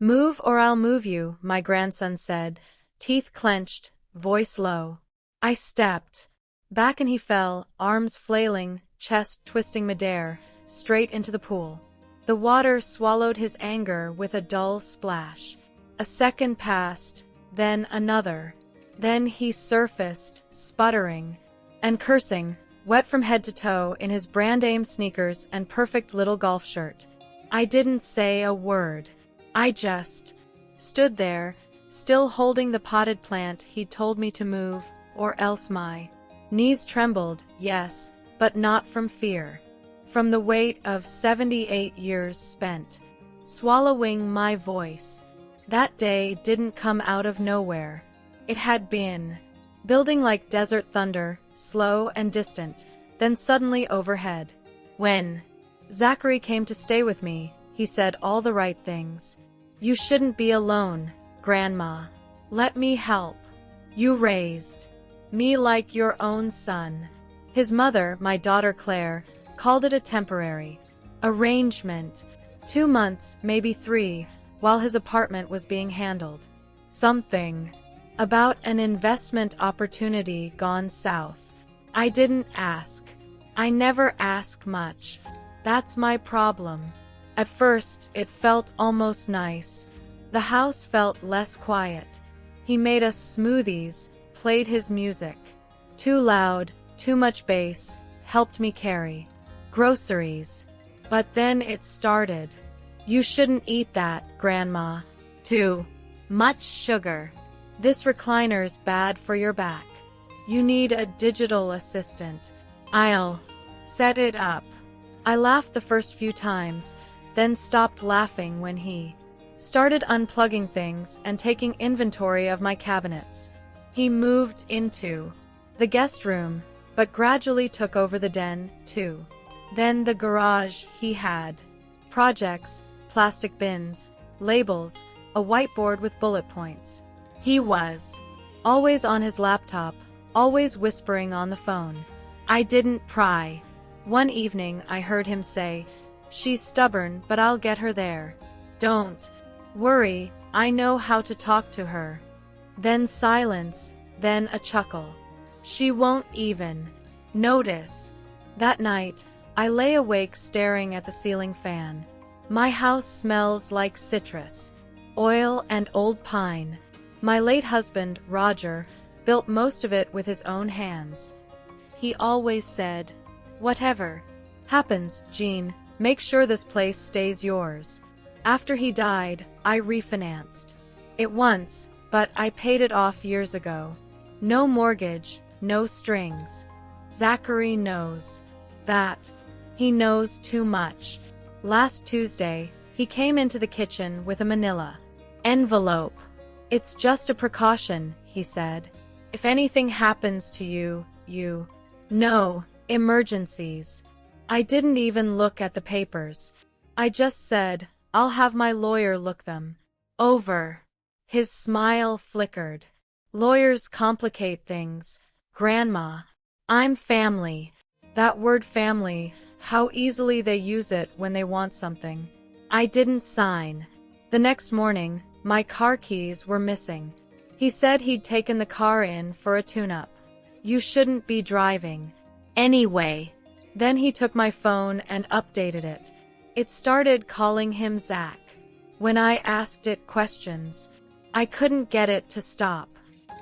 Move or I'll move you, my grandson said, teeth clenched, voice low. I stepped back and he fell, arms flailing, chest twisting midair, straight into the pool. The water swallowed his anger with a dull splash. A second passed, then another. Then he surfaced, sputtering and cursing, wet from head to toe in his brand-name sneakers and perfect little golf shirt. I didn't say a word. I just stood there, still holding the potted plant he'd told me to move, or else my knees trembled, yes, but not from fear. From the weight of 78 years spent swallowing my voice. That day didn't come out of nowhere. It had been building like desert thunder, slow and distant, then suddenly overhead. When Zachary came to stay with me, he said all the right things. You shouldn't be alone, Grandma. Let me help. You raised me like your own son. His mother, my daughter Claire, called it a temporary arrangement. 2 months, maybe 3, while his apartment was being handled. Something about an investment opportunity gone south. I didn't ask. I never ask much. That's my problem. At first, it felt almost nice. The house felt less quiet. He made us smoothies, played his music. Too loud, too much bass, helped me carry groceries. But then it started. You shouldn't eat that, Grandma. Too much sugar. This recliner's bad for your back. You need a digital assistant. I'll set it up. I laughed the first few times, then stopped laughing when he started unplugging things and taking inventory of my cabinets. He moved into the guest room, but gradually took over the den, too. Then the garage. He had projects, plastic bins, labels, a whiteboard with bullet points. He was always on his laptop, always whispering on the phone. I didn't pry. One evening I heard him say, "She's stubborn, but I'll get her there. Don't worry, I know how to talk to her." Then silence, then a chuckle. She won't even notice. That night, I lay awake staring at the ceiling fan. My house smells like citrus, oil and old pine. My late husband, Roger, built most of it with his own hands. He always said, "Whatever happens, Jean, make sure this place stays yours." After he died, I refinanced it once, but I paid it off years ago. No mortgage, no strings. Zachary knows that. He knows too much. Last Tuesday, he came into the kitchen with a manila envelope. "It's just a precaution," he said. "If anything happens to you, no emergencies." I didn't even look at the papers. I just said, "I'll have my lawyer look them over." His smile flickered. "Lawyers complicate things, Grandma. I'm family." That word family, how easily they use it when they want something. I didn't sign. The next morning, my car keys were missing. He said he'd taken the car in for a tune-up. You shouldn't be driving anyway. Then he took my phone and updated it. It started calling him Zach. When I asked it questions, I couldn't get it to stop.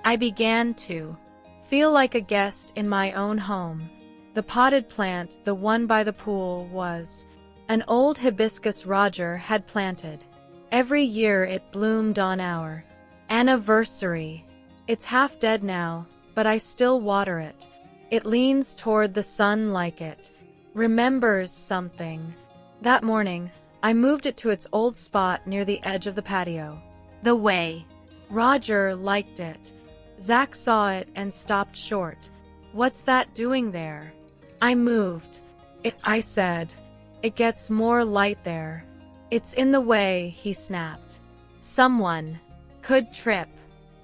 I began to feel like a guest in my own home. The potted plant, the one by the pool, was an old hibiscus Roger had planted. Every year it bloomed on our anniversary. It's half dead now, but I still water it. It leans toward the sun like it remembers something. That morning, I moved it to its old spot near the edge of the patio. The way Roger liked it. Zach saw it and stopped short. "What's that doing there?" I moved it, I said. "It gets more light there." "It's in the way," he snapped. "Someone could trip."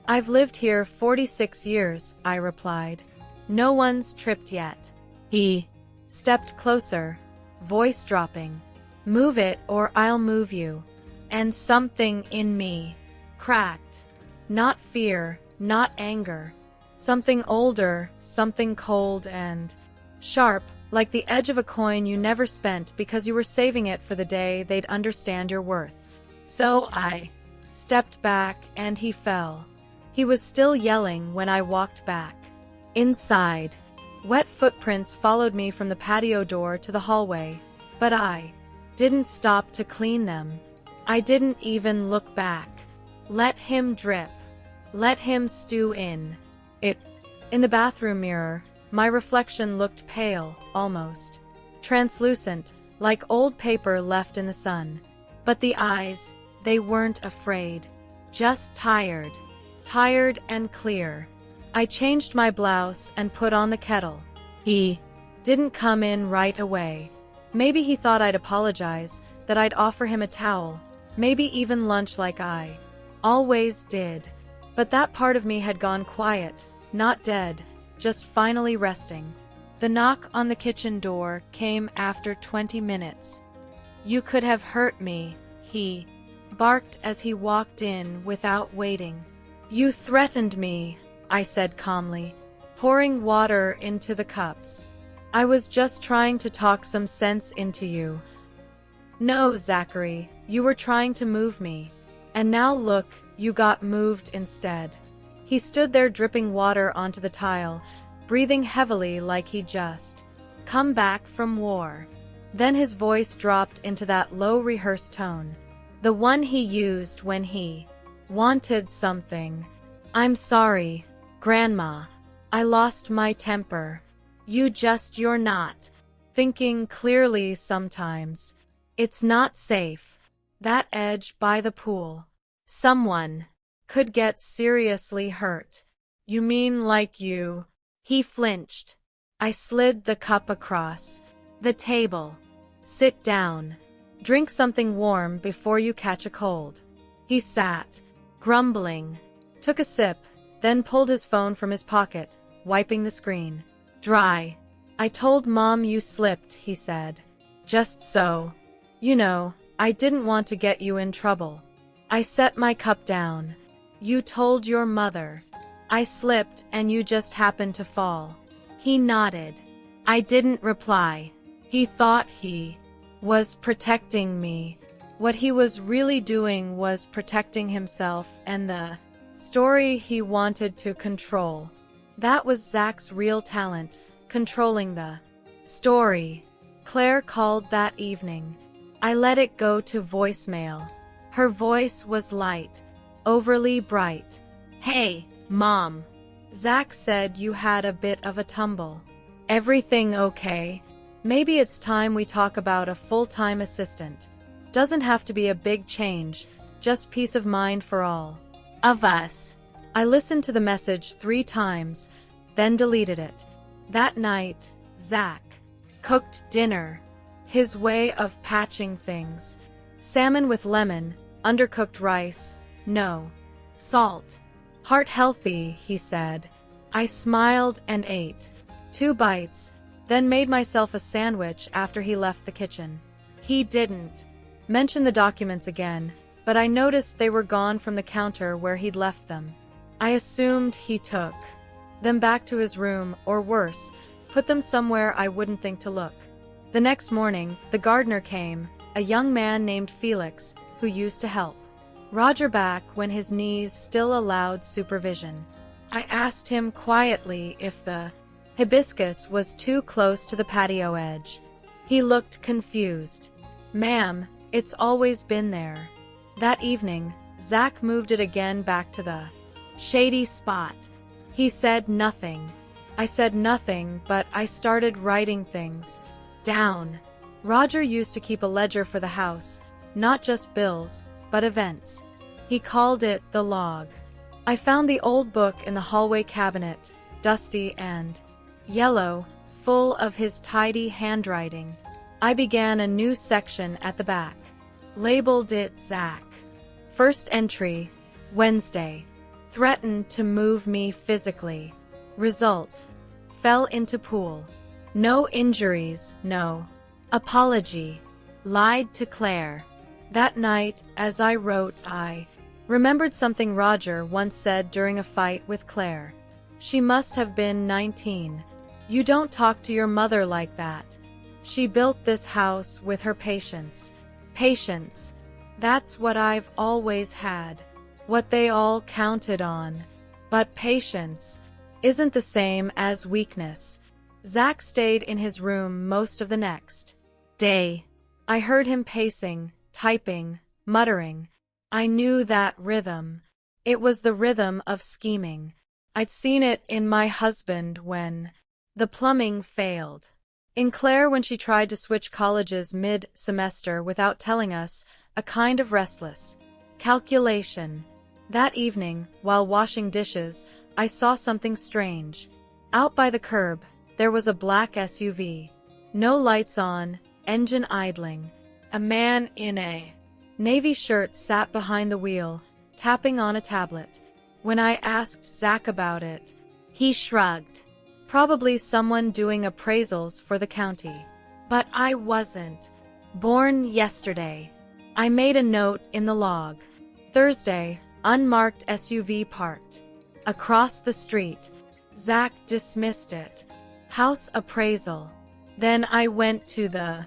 "I've lived here 46 years, I replied. "No one's tripped yet." He stepped closer, voice dropping. "Move it or I'll move you." and something in me cracked. Not fear, not anger. Something older, something cold and sharp, like the edge of a coin you never spent because you were saving it for the day they'd understand your worth. So I stepped back and he fell. He was still yelling when I walked back. Inside, wet footprints followed me from the patio door to the hallway, but I didn't stop to clean them. I didn't even look back. Let him drip. Let him stew in it. In the bathroom mirror, my reflection looked pale, almost translucent, like old paper left in the sun. But the eyes, they weren't afraid. Just tired. Tired and clear. I changed my blouse and put on the kettle. He didn't come in right away. Maybe he thought I'd apologize, that I'd offer him a towel, maybe even lunch like I always did. But that part of me had gone quiet, not dead, just finally resting. The knock on the kitchen door came after 20 minutes. "You could have hurt me," he barked as he walked in without waiting. "You threatened me," I said calmly, pouring water into the cups. "I was just trying to talk some sense into you." "No, Zachary, you were trying to move me. And now look, you got moved instead." He stood there dripping water onto the tile, breathing heavily like he'd just come back from war. Then his voice dropped into that low rehearsed tone, the one he used when he wanted something. "I'm sorry, Grandma. I lost my temper. You're not thinking clearly sometimes. It's not safe. That edge by the pool. Someone could get seriously hurt." "You mean like you?" He flinched. I slid the cup across the table. "Sit down. Drink something warm before you catch a cold." He sat, grumbling, took a sip, then pulled his phone from his pocket, wiping the screen. "Dry. I told Mom you slipped," he said. "Just so. You know, I didn't want to get you in trouble." I set my cup down. "You told your mother." "I slipped and you just happened to fall." He nodded. I didn't reply. He thought he was protecting me. What he was really doing was protecting himself and the story he wanted to control. That was Zach's real talent, controlling the story. Claire called that evening. I let it go to voicemail. Her voice was light, overly bright. "Hey, Mom. Zach said you had a bit of a tumble. Everything okay? Maybe it's time we talk about a full-time assistant. Doesn't have to be a big change, just peace of mind for all of us." I listened to the message 3 times, then deleted it. That night, Zach cooked dinner. His way of patching things. Salmon with lemon, undercooked rice, no salt. "Heart healthy," he said. I smiled and ate 2 bites, then made myself a sandwich after he left the kitchen. He didn't mention the documents again, but I noticed they were gone from the counter where he'd left them. I assumed he took them back to his room, or worse, put them somewhere I wouldn't think to look. The next morning, the gardener came, a young man named Felix, who used to help Roger back when his knees still allowed supervision. I asked him quietly if the hibiscus was too close to the patio edge. He looked confused. "Ma'am, it's always been there." That evening, Zach moved it again back to the shady spot. He said nothing. I said nothing, but I started writing things down. Roger used to keep a ledger for the house, not just bills, but events. He called it the log. I found the old book in the hallway cabinet, dusty and yellow, full of his tidy handwriting. I began a new section at the back. Labeled it Zach. First entry, Wednesday. Threatened to move me physically. Result. Fell into pool. No injuries, no apology. Lied to Claire. That night, as I wrote, I remembered something Roger once said during a fight with Claire. She must have been 19. You don't talk to your mother like that. She built this house with her patience. Patience. That's what I've always had. What they all counted on. But patience isn't the same as weakness. Zach stayed in his room most of the next day. I heard him pacing, typing, muttering. I knew that rhythm. It was the rhythm of scheming. I'd seen it in my husband when the plumbing failed. In Claire when she tried to switch colleges mid-semester without telling us, a kind of restless calculation. That evening, while washing dishes, I saw something strange. Out by the curb, there was a black SUV. No lights on, engine idling. A man in a navy shirt sat behind the wheel, tapping on a tablet. When I asked Zach about it, he shrugged. Probably someone doing appraisals for the county. But I wasn't. Born yesterday. I made a note in the log. Thursday, unmarked SUV parked. Across the street. Zach dismissed it. House appraisal. Then I went to the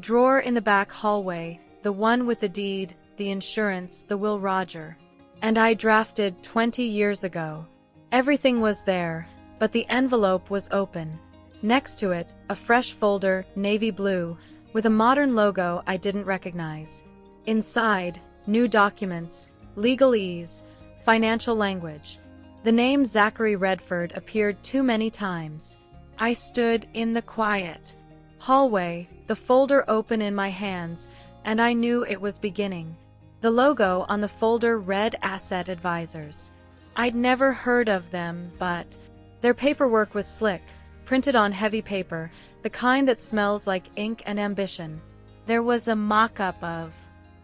drawer in the back hallway, the one with the deed, the insurance, the will Roger and I drafted 20 years ago. Everything was there, but the envelope was open. Next to it, a fresh folder, navy blue, with a modern logo I didn't recognize. Inside, new documents, legalese, financial language. The name Zachary Redford appeared too many times. I stood in the quiet hallway, the folder open in my hands, and I knew it was beginning. The logo on the folder read Asset Advisors. I'd never heard of them, but their paperwork was slick, printed on heavy paper, the kind that smells like ink and ambition. There was a mock-up of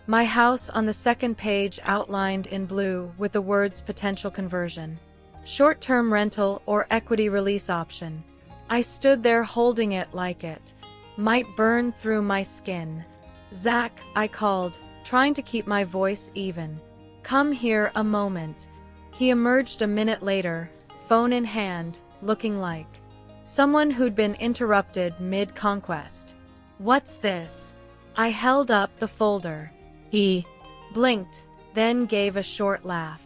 my house on the second page outlined in blue with the words potential conversion. Short-term rental or equity release option. I stood there holding it like it might burn through my skin. Zach, I called, trying to keep my voice even. Come here a moment. He emerged a minute later, phone in hand, looking like someone who'd been interrupted mid-conquest. What's this? I held up the folder. He blinked, then gave a short laugh.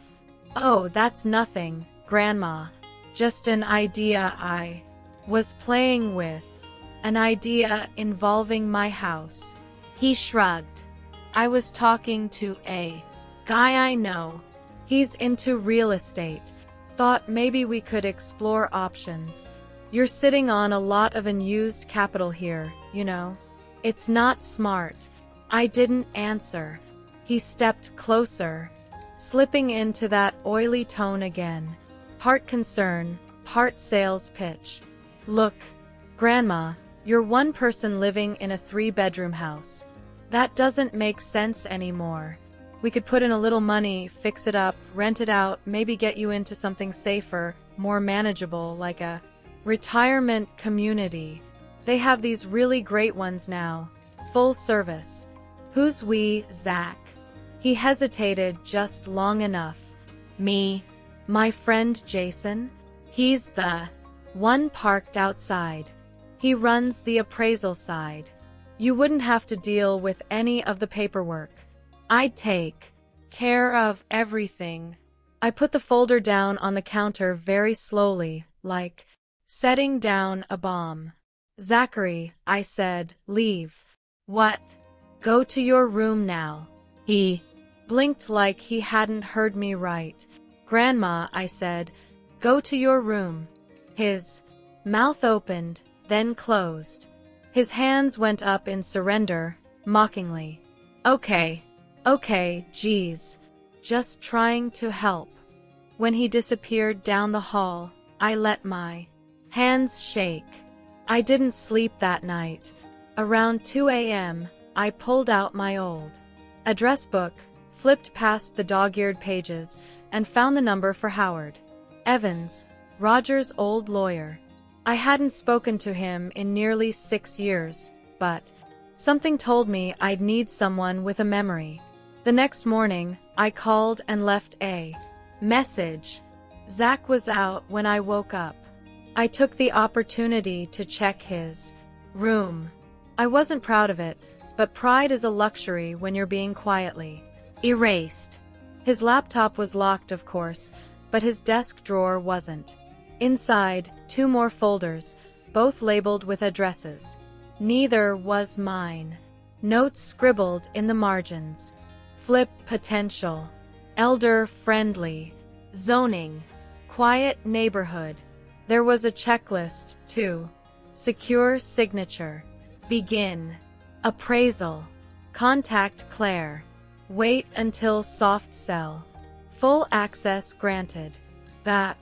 Oh, that's nothing, Grandma. Just an idea I was playing with. An idea involving my house. He shrugged. I was talking to a guy I know. He's into real estate. Thought maybe we could explore options. You're sitting on a lot of unused capital here, you know. It's not smart. I didn't answer. He stepped closer, slipping into that oily tone again. Part concern, part sales pitch. Look, Grandma, you're one person living in a 3-bedroom house. That doesn't make sense anymore. We could put in a little money, fix it up, rent it out, maybe get you into something safer, more manageable, like a retirement community. They have these really great ones now. Full service. Who's we, Zach? He hesitated just long enough. Me. My friend Jason? He's the one parked outside. He runs the appraisal side. You wouldn't have to deal with any of the paperwork. I'd take care of everything. I put the folder down on the counter very slowly, like setting down a bomb. Zachary, I said, leave. What? Go to your room now. He blinked like he hadn't heard me right. Grandma, I said, go to your room. His mouth opened, then closed. His hands went up in surrender, mockingly. Okay, geez. Just trying to help. When he disappeared down the hall, I let my hands shake. I didn't sleep that night. Around 2 a.m., I pulled out my old address book, flipped past the dog-eared pages, and found the number for Howard Evans, Roger's old lawyer. I hadn't spoken to him in nearly 6 years, but Something told me I'd need someone with a memory. The next morning, I called and left a message. Zach was out when I woke up. I took the opportunity to check his room. I wasn't proud of it, but pride is a luxury when you're being quietly erased. His laptop was locked, of course, but his desk drawer wasn't. Inside, 2 more folders, both labeled with addresses. Neither was mine. Notes scribbled in the margins. Flip potential. Elder friendly. Zoning. Quiet neighborhood. There was a checklist, too. Secure signature. Begin. Appraisal. Contact Claire. Wait until soft sell. Full access granted. That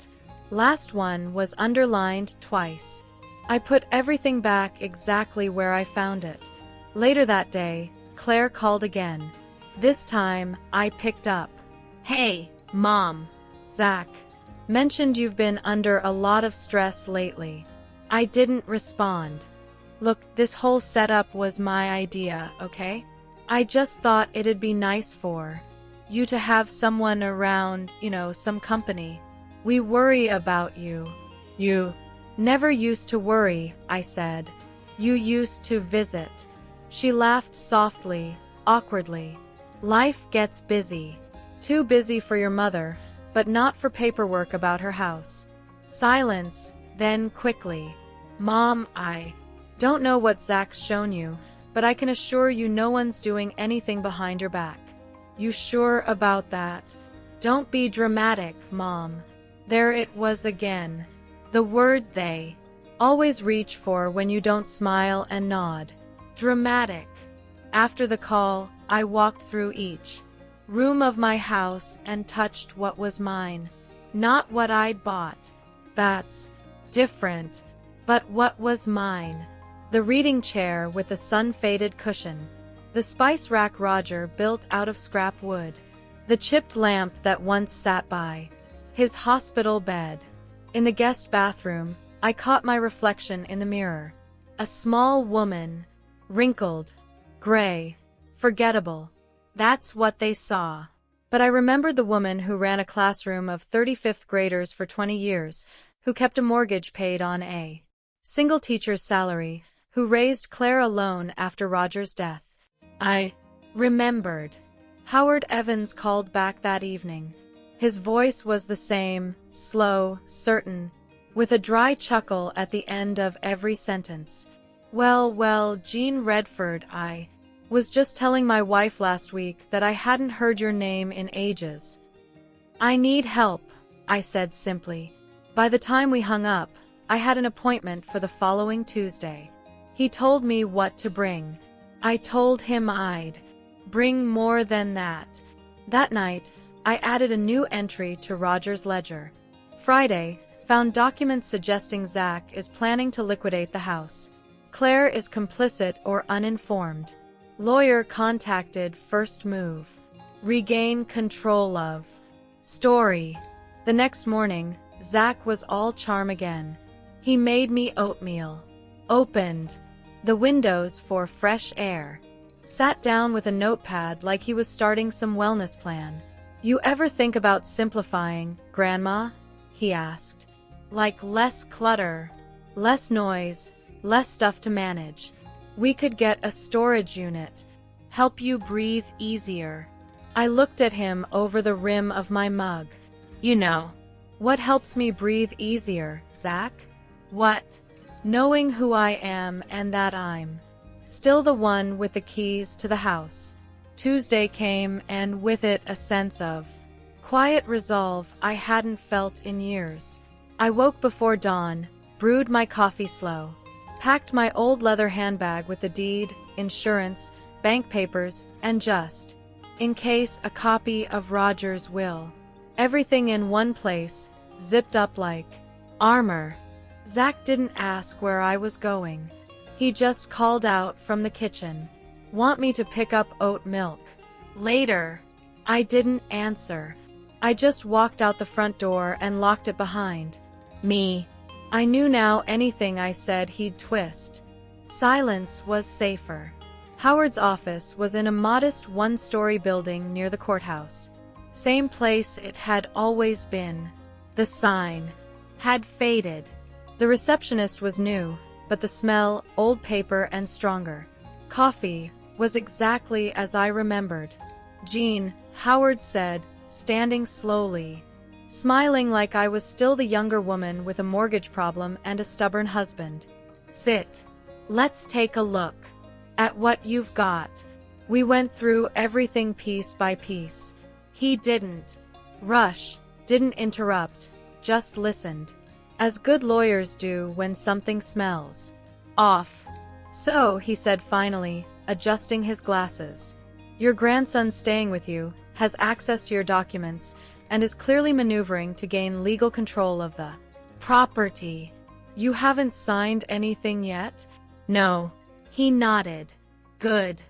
last one was underlined twice. I put everything back exactly where I found it. Later that day, Claire called again. This time, I picked up. "Hey, Mom. Zach mentioned you've been under a lot of stress lately." I didn't respond. "Look, this whole setup was my idea, okay? I just thought it'd be nice for you to have someone around, some company. We worry about you." "You never used to worry," I said. "You used to visit." She laughed softly, awkwardly. "Life gets busy. Too busy for your mother, but not for paperwork about her house." Silence, then quickly. "Mom, I don't know what Zach's shown you, but I can assure you no one's doing anything behind your back." "You sure about that?" "Don't be dramatic, Mom." There it was again. The word they always reach for when you don't smile and nod. Dramatic. After the call, I walked through each room of my house and touched what was mine. Not what I'd bought. That's different. But what was mine? The reading chair with the sun-faded cushion. The spice rack Roger built out of scrap wood. The chipped lamp that once sat by his hospital bed. In the guest bathroom, I caught my reflection in the mirror. A small woman. Wrinkled. Gray. Forgettable. That's what they saw. But I remembered the woman who ran a classroom of 35th graders for 20 years, who kept a mortgage paid on a single teacher's salary, who raised Claire alone after Roger's death. I remembered. Howard Evans called back that evening. His voice was the same, slow, certain, with a dry chuckle at the end of every sentence. Well, Jean Redford, I was just telling my wife last week that I hadn't heard your name in ages." "I need help," I said simply. By the time we hung up, I had an appointment for the following Tuesday. He told me what to bring. I told him I'd bring more than that. That night, I added a new entry to Roger's ledger. Friday, found documents suggesting Zach is planning to liquidate the house. Claire is complicit or uninformed. Lawyer contacted, first move. Regain control of story. The next morning, Zach was all charm again. He made me oatmeal. Opened the windows for fresh air. Sat down with a notepad like he was starting some wellness plan. "You ever think about simplifying, Grandma?" he asked. "Like less clutter, less noise, less stuff to manage. We could get a storage unit. Help you breathe easier." I looked at him over the rim of my mug. "You know, what helps me breathe easier, Zach?" "What?" "Knowing who I am and that I'm still the one with the keys to the house." Tuesday came, and with it a sense of quiet resolve I hadn't felt in years. I woke before dawn, brewed my coffee slow, packed my old leather handbag with the deed, insurance, bank papers, and just in case, a copy of Roger's will. Everything in one place, zipped up like armor. Zach didn't ask where I was going. He just called out from the kitchen. "Want me to pick up oat milk later?" I didn't answer. I just walked out the front door and locked it behind me. I knew now anything I said he'd twist. Silence was safer. Howard's office was in a modest one-story building near the courthouse. Same place it had always been. The sign had faded. The receptionist was new, but the smell, old paper and stronger. Coffee was exactly as I remembered. "Jean," Howard said, standing slowly, smiling like I was still the younger woman with a mortgage problem and a stubborn husband. "Sit. Let's take a look at what you've got." We went through everything piece by piece. He didn't rush, didn't interrupt, just listened, as good lawyers do when something smells off. "So," he said finally, adjusting his glasses, "your grandson's staying with you, has access to your documents, and is clearly maneuvering to gain legal control of the property. You haven't signed anything yet?" "No." He nodded. "Good.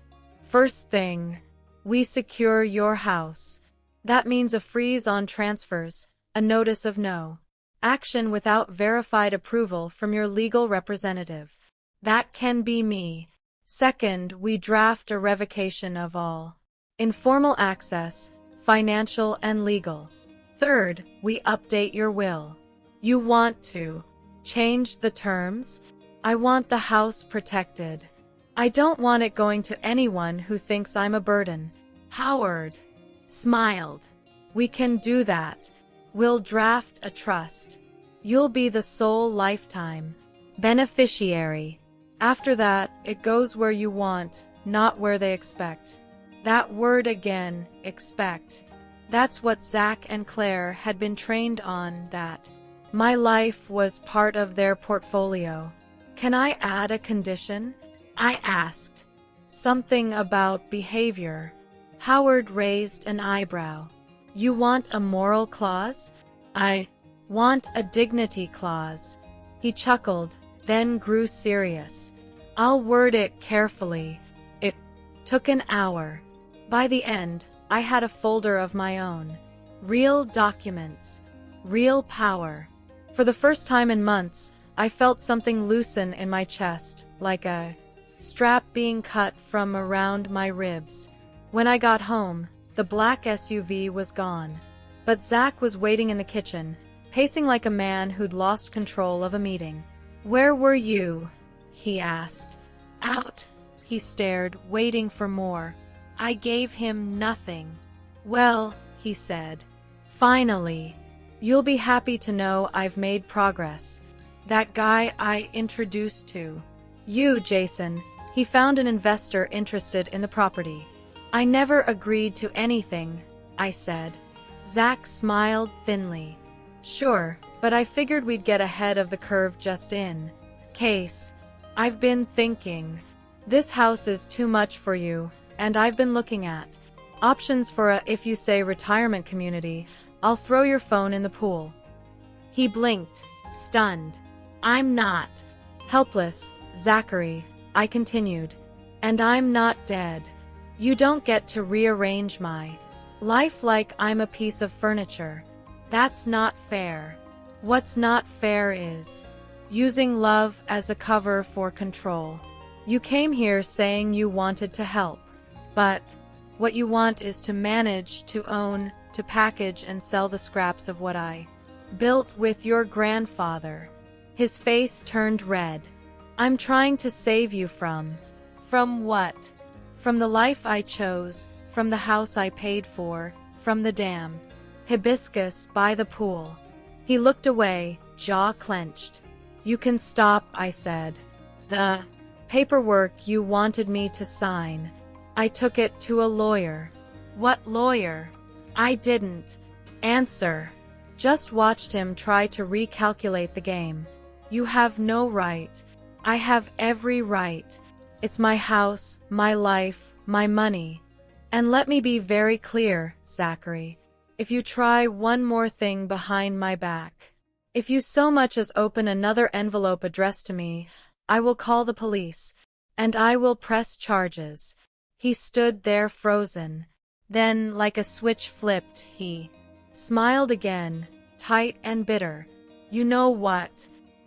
First thing, we secure your house. That means a freeze on transfers, a notice of no action without verified approval from your legal representative. That can be me. Second, we draft a revocation of all informal access, financial and legal. Third, we update your will. You want to change the terms? I want the house protected. I don't want it going to anyone who thinks I'm a burden." Howard smiled. "We can do that. We'll draft a trust. You'll be the sole lifetime beneficiary. After that, it goes where you want, not where they expect." That word again, expect. That's what Zach and Claire had been trained on, that my life was part of their portfolio. "Can I add a condition?" I asked. "Something about behavior." Howard raised an eyebrow. "You want a moral clause?" "I want a dignity clause." He chuckled, then grew serious. "I'll word it carefully." It took an hour. By the end, I had a folder of my own. Real documents. Real power. For the first time in months, I felt something loosen in my chest, like a strap being cut from around my ribs. When I got home, the black SUV was gone. But Zach was waiting in the kitchen, pacing like a man who'd lost control of a meeting. "Where were you?" he asked. "Out." He stared, waiting for more. I gave him nothing. "Well," he said, "finally. You'll be happy to know I've made progress. That guy I introduced to you, Jason, he found an investor interested in the property." "I never agreed to anything," I said. Zach smiled thinly. "Sure, but I figured we'd get ahead of the curve just in case. I've been thinking. This house is too much for you, and I've been looking at options for a, if you say, retirement community. I'll throw your phone in the pool." He blinked, stunned. "I'm not helpless, Zachary," I continued. "And I'm not dead. You don't get to rearrange my life like I'm a piece of furniture. That's not fair. What's not fair is using love as a cover for control. You came here saying you wanted to help, but what you want is to manage, to own, to package and sell the scraps of what I built with your grandfather." His face turned red. "I'm trying to save you from what? From the life I chose, from the house I paid for, from the damn hibiscus by the pool." He looked away, jaw clenched. "You can stop," I said. "The paperwork you wanted me to sign. I took it to a lawyer." "What lawyer?" I didn't answer. Just watched him try to recalculate the game. "You have no right." "I have every right. It's my house, my life, my money. And let me be very clear, Zachary. If you try one more thing behind my back, if you so much as open another envelope addressed to me, I will call the police, and I will press charges." He stood there frozen. Then, like a switch flipped, he smiled again, tight and bitter. "You know what?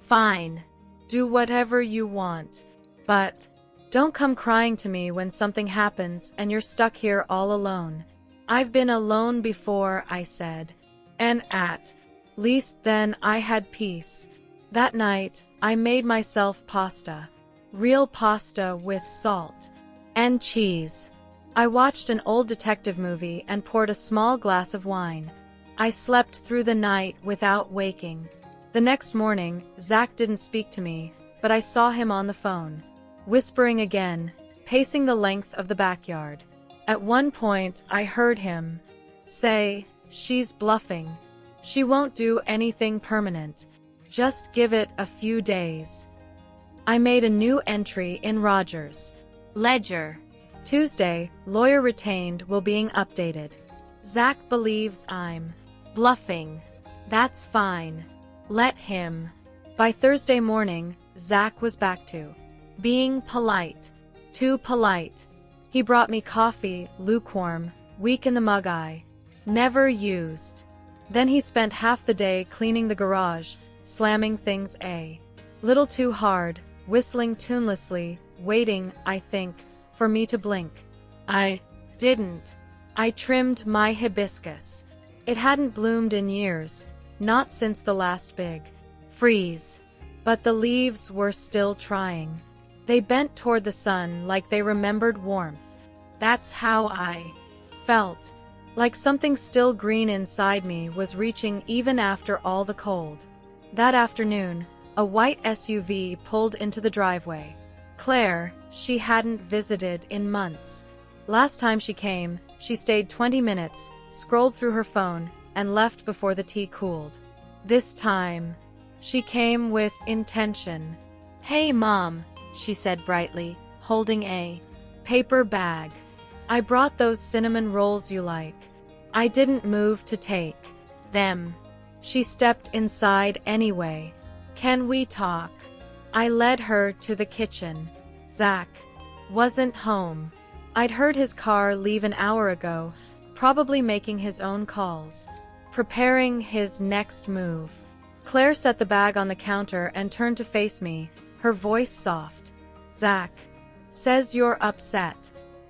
Fine. Do whatever you want. But Don't come crying to me when something happens and you're stuck here all alone. I've been alone before, I said. And at least then I had peace. That night, I made myself pasta. Real pasta with salt and cheese. I watched an old detective movie and poured a small glass of wine. I slept through the night without waking. The next morning, Zach didn't speak to me, but I saw him on the phone, whispering again, pacing the length of the backyard. At one point, I heard him say, "She's bluffing. She won't do anything permanent. Just give it a few days." I made a new entry in Rogers' ledger. Tuesday, lawyer retained will being updated. Zach believes I'm bluffing. That's fine. Let him. By Thursday morning, Zach was back to being polite. Too polite. He brought me coffee, lukewarm, weak in the mug I never used. Then he spent half the day cleaning the garage, slamming things a little too hard, whistling tunelessly, waiting, I think, for me to blink. I didn't. I trimmed my hibiscus. It hadn't bloomed in years, not since the last big freeze. But the leaves were still trying. They bent toward the sun like they remembered warmth. That's how I felt. Like something still green inside me was reaching even after all the cold. That afternoon, a white SUV pulled into the driveway. Claire, she hadn't visited in months. Last time she came, she stayed 20 minutes, scrolled through her phone, and left before the tea cooled. This time, she came with intention. "Hey, Mom," she said brightly, holding a paper bag. "I brought those cinnamon rolls you like. I didn't move to take them." She stepped inside anyway. "Can we talk?" I led her to the kitchen. Zach wasn't home. I'd heard his car leave an hour ago, probably making his own calls, preparing his next move. Claire set the bag on the counter and turned to face me, her voice soft. "Zach says you're upset."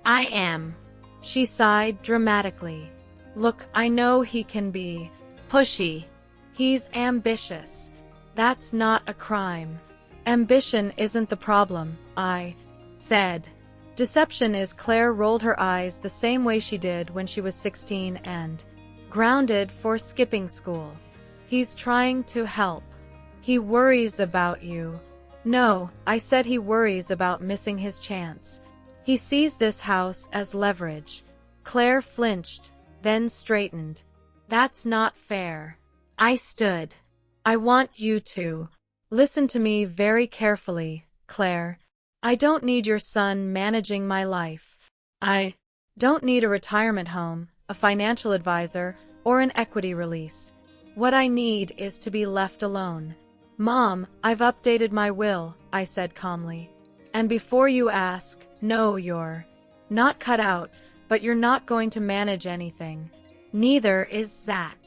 "I am." She sighed dramatically. "Look, I know he can be pushy. He's ambitious. That's not a crime." "Ambition isn't the problem," I said. "Deception is." Claire rolled her eyes the same way she did when she was 16 and grounded for skipping school. "He's trying to help. He worries about you." "No," I said, "he worries about missing his chance. He sees this house as leverage." Claire flinched, then straightened. "That's not fair." I stood. "I want you to listen to me very carefully, Claire. I don't need your son managing my life. I don't need a retirement home, a financial advisor, or an equity release. What I need is to be left alone." "Mom, I've updated my will," I said calmly. "And before you ask, no, you're not cut out, but you're not going to manage anything. Neither is Zach."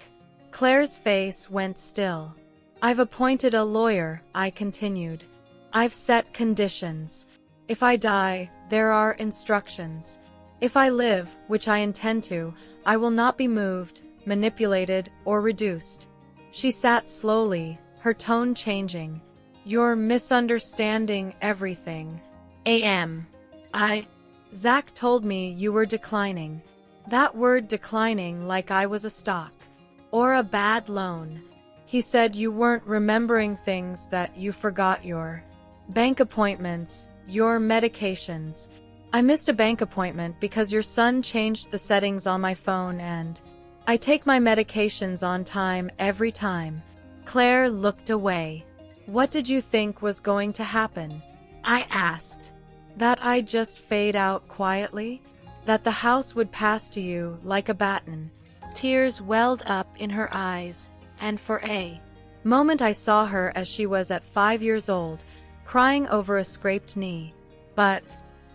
Claire's face went still. "I've appointed a lawyer," I continued. "I've set conditions. If I die, there are instructions. If I live, which I intend to, I will not be moved, manipulated, or reduced." She sat slowly, her tone changing. "You're misunderstanding everything. Zach told me you were declining. That word declining like I was a stock. Or a bad loan. He said you weren't remembering things, that you forgot your bank appointments, your medications. I missed a bank appointment because your son changed the settings on my phone, and I take my medications on time every time." Claire looked away. "What did you think was going to happen?" I asked. "That I'd just fade out quietly? That the house would pass to you like a baton?" Tears welled up in her eyes, and for a moment I saw her as she was at 5 years old, crying over a scraped knee. But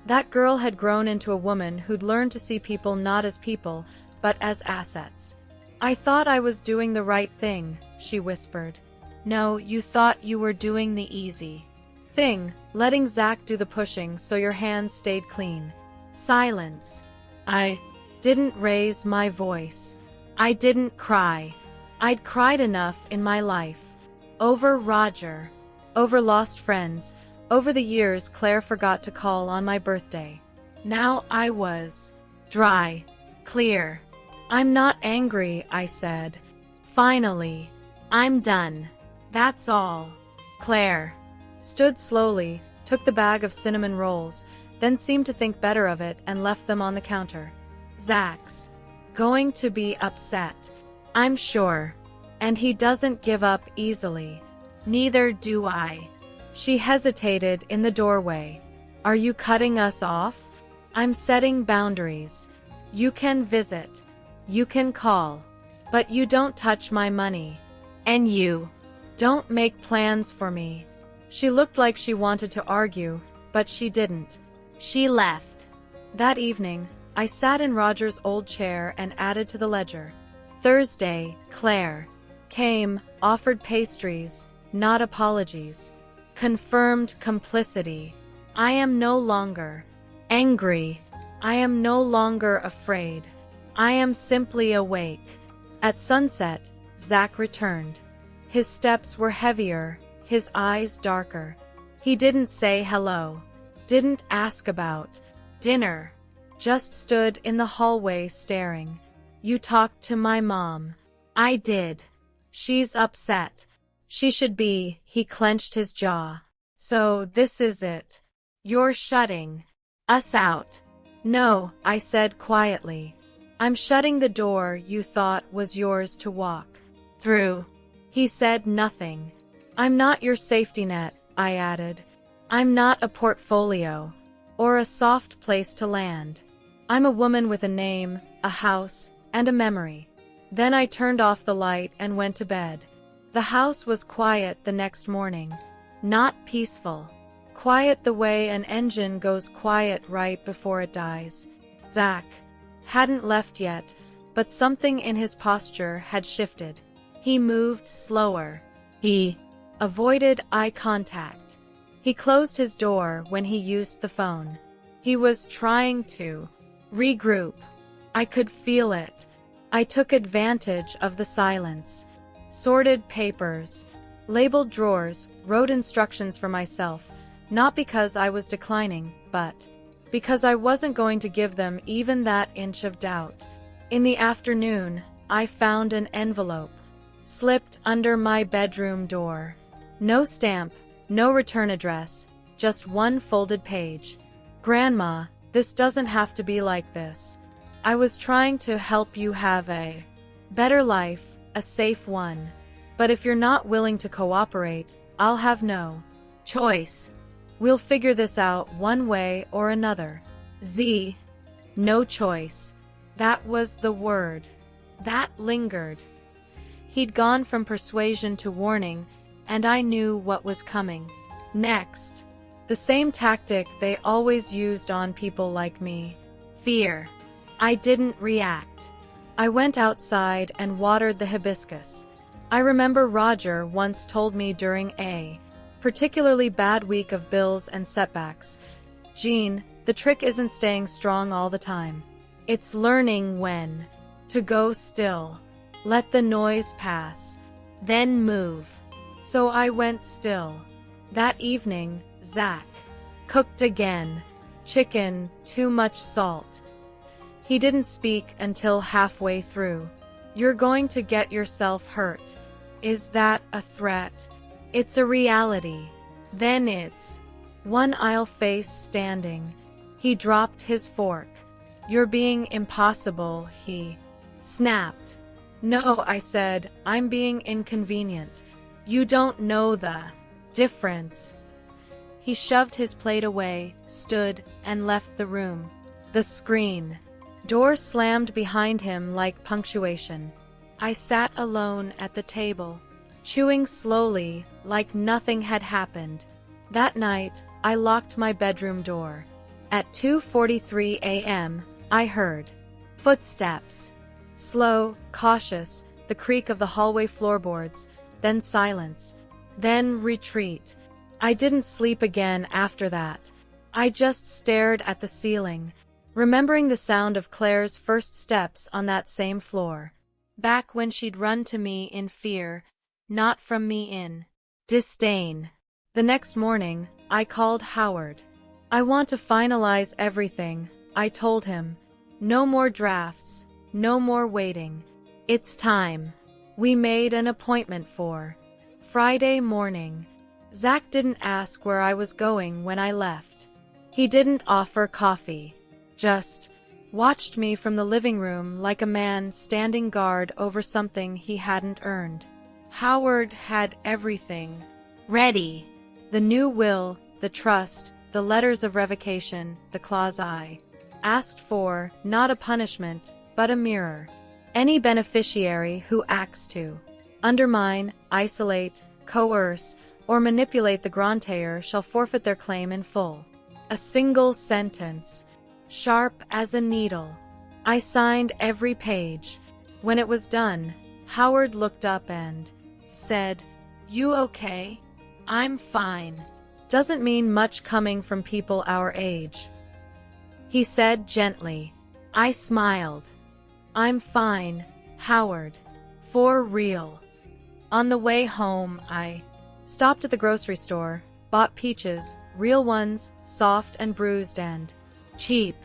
that girl had grown into a woman who'd learned to see people not as people, but as assets. "I thought I was doing the right thing," she whispered. "No, you thought you were doing the easy thing, letting Zach do the pushing so your hands stayed clean. Silence. I didn't raise my voice. I didn't cry. I'd cried enough in my life. Over Roger. Over lost friends. Over the years Claire forgot to call on my birthday. Now I was dry. Clear. I'm not angry, I said. Finally. I'm done. That's all. Claire stood slowly, took the bag of cinnamon rolls, then seemed to think better of it and left them on the counter. Zach's going to be upset, I'm sure. And he doesn't give up easily. Neither do I. She hesitated in the doorway. Are you cutting us off? I'm setting boundaries. You can visit. You can call. But you don't touch my money. And you don't make plans for me. She looked like she wanted to argue, but she didn't. She left. That evening, I sat in Roger's old chair and added to the ledger. Thursday, Claire came, offered pastries, not apologies. Confirmed complicity. I am no longer angry. I am no longer afraid. I am simply awake. At sunset, Zach returned. His steps were heavier, his eyes darker. He didn't say hello. Didn't ask about dinner. Just stood in the hallway staring. You talked to my mom. I did. She's upset. She should be. He clenched his jaw. So this is it. You're shutting us out. No, I said quietly. I'm shutting the door you thought was yours to walk through. He said nothing. I'm not your safety net, I added. I'm not a portfolio or a soft place to land. I'm a woman with a name, a house, and a memory. Then I turned off the light and went to bed. The house was quiet the next morning. Not peaceful. Quiet the way an engine goes quiet right before it dies. Zach hadn't left yet, but something in his posture had shifted. He moved slower. He avoided eye contact. He closed his door when he used the phone. He was trying to regroup. I could feel it. I took advantage of the silence. Sorted papers, labeled drawers, wrote instructions for myself, not because I was declining, but because I wasn't going to give them even that inch of doubt. In the afternoon, I found an envelope, slipped under my bedroom door. No stamp, no return address, just one folded page. Grandma, this doesn't have to be like this. I was trying to help you have a better life, a safe one. But if you're not willing to cooperate, I'll have no choice. We'll figure this out one way or another. Z. No choice. That was the word. That lingered. He'd gone from persuasion to warning, and I knew what was coming. Next. The same tactic they always used on people like me. Fear. I didn't react. I went outside and watered the hibiscus. I remember Roger once told me during a particularly bad week of bills and setbacks, Jean, the trick isn't staying strong all the time. It's learning when to go still. Let the noise pass. Then move. So I went still. That evening, Zach cooked again. Chicken, too much salt. He didn't speak until halfway through. You're going to get yourself hurt. Is that a threat? It's a reality. Then it's one aisle face standing. He dropped his fork. You're being impossible, he snapped. No, I said, I'm being inconvenient. You don't know the difference. He shoved his plate away, stood, and left the room. The screen door slammed behind him like punctuation. I sat alone at the table, chewing slowly, like nothing had happened. That night, I locked my bedroom door. At 2:43 a.m., I heard footsteps. Slow, cautious, the creak of the hallway floorboards, then silence, then retreat. I didn't sleep again after that. I just stared at the ceiling, remembering the sound of Claire's first steps on that same floor. Back when she'd run to me in fear, not from me in disdain. The next morning, I called Howard. I want to finalize everything, I told him. No more drafts, no more waiting. It's time. We made an appointment for Friday morning. Zach didn't ask where I was going when I left. He didn't offer coffee. Just watched me from the living room like a man standing guard over something he hadn't earned. Howard had everything ready. The new will, the trust, the letters of revocation, the clause I asked for, not a punishment, but a mirror. Any beneficiary who acts to undermine, isolate, coerce, or manipulate the grantor shall forfeit their claim in full. A single sentence, sharp as a needle. I signed every page. When it was done, Howard looked up and said, "You okay?" "I'm fine." Doesn't mean much coming from people our age, he said gently. I smiled. "I'm fine, Howard. For real." On the way home, I stopped at the grocery store, bought peaches, real ones, soft and bruised and cheap.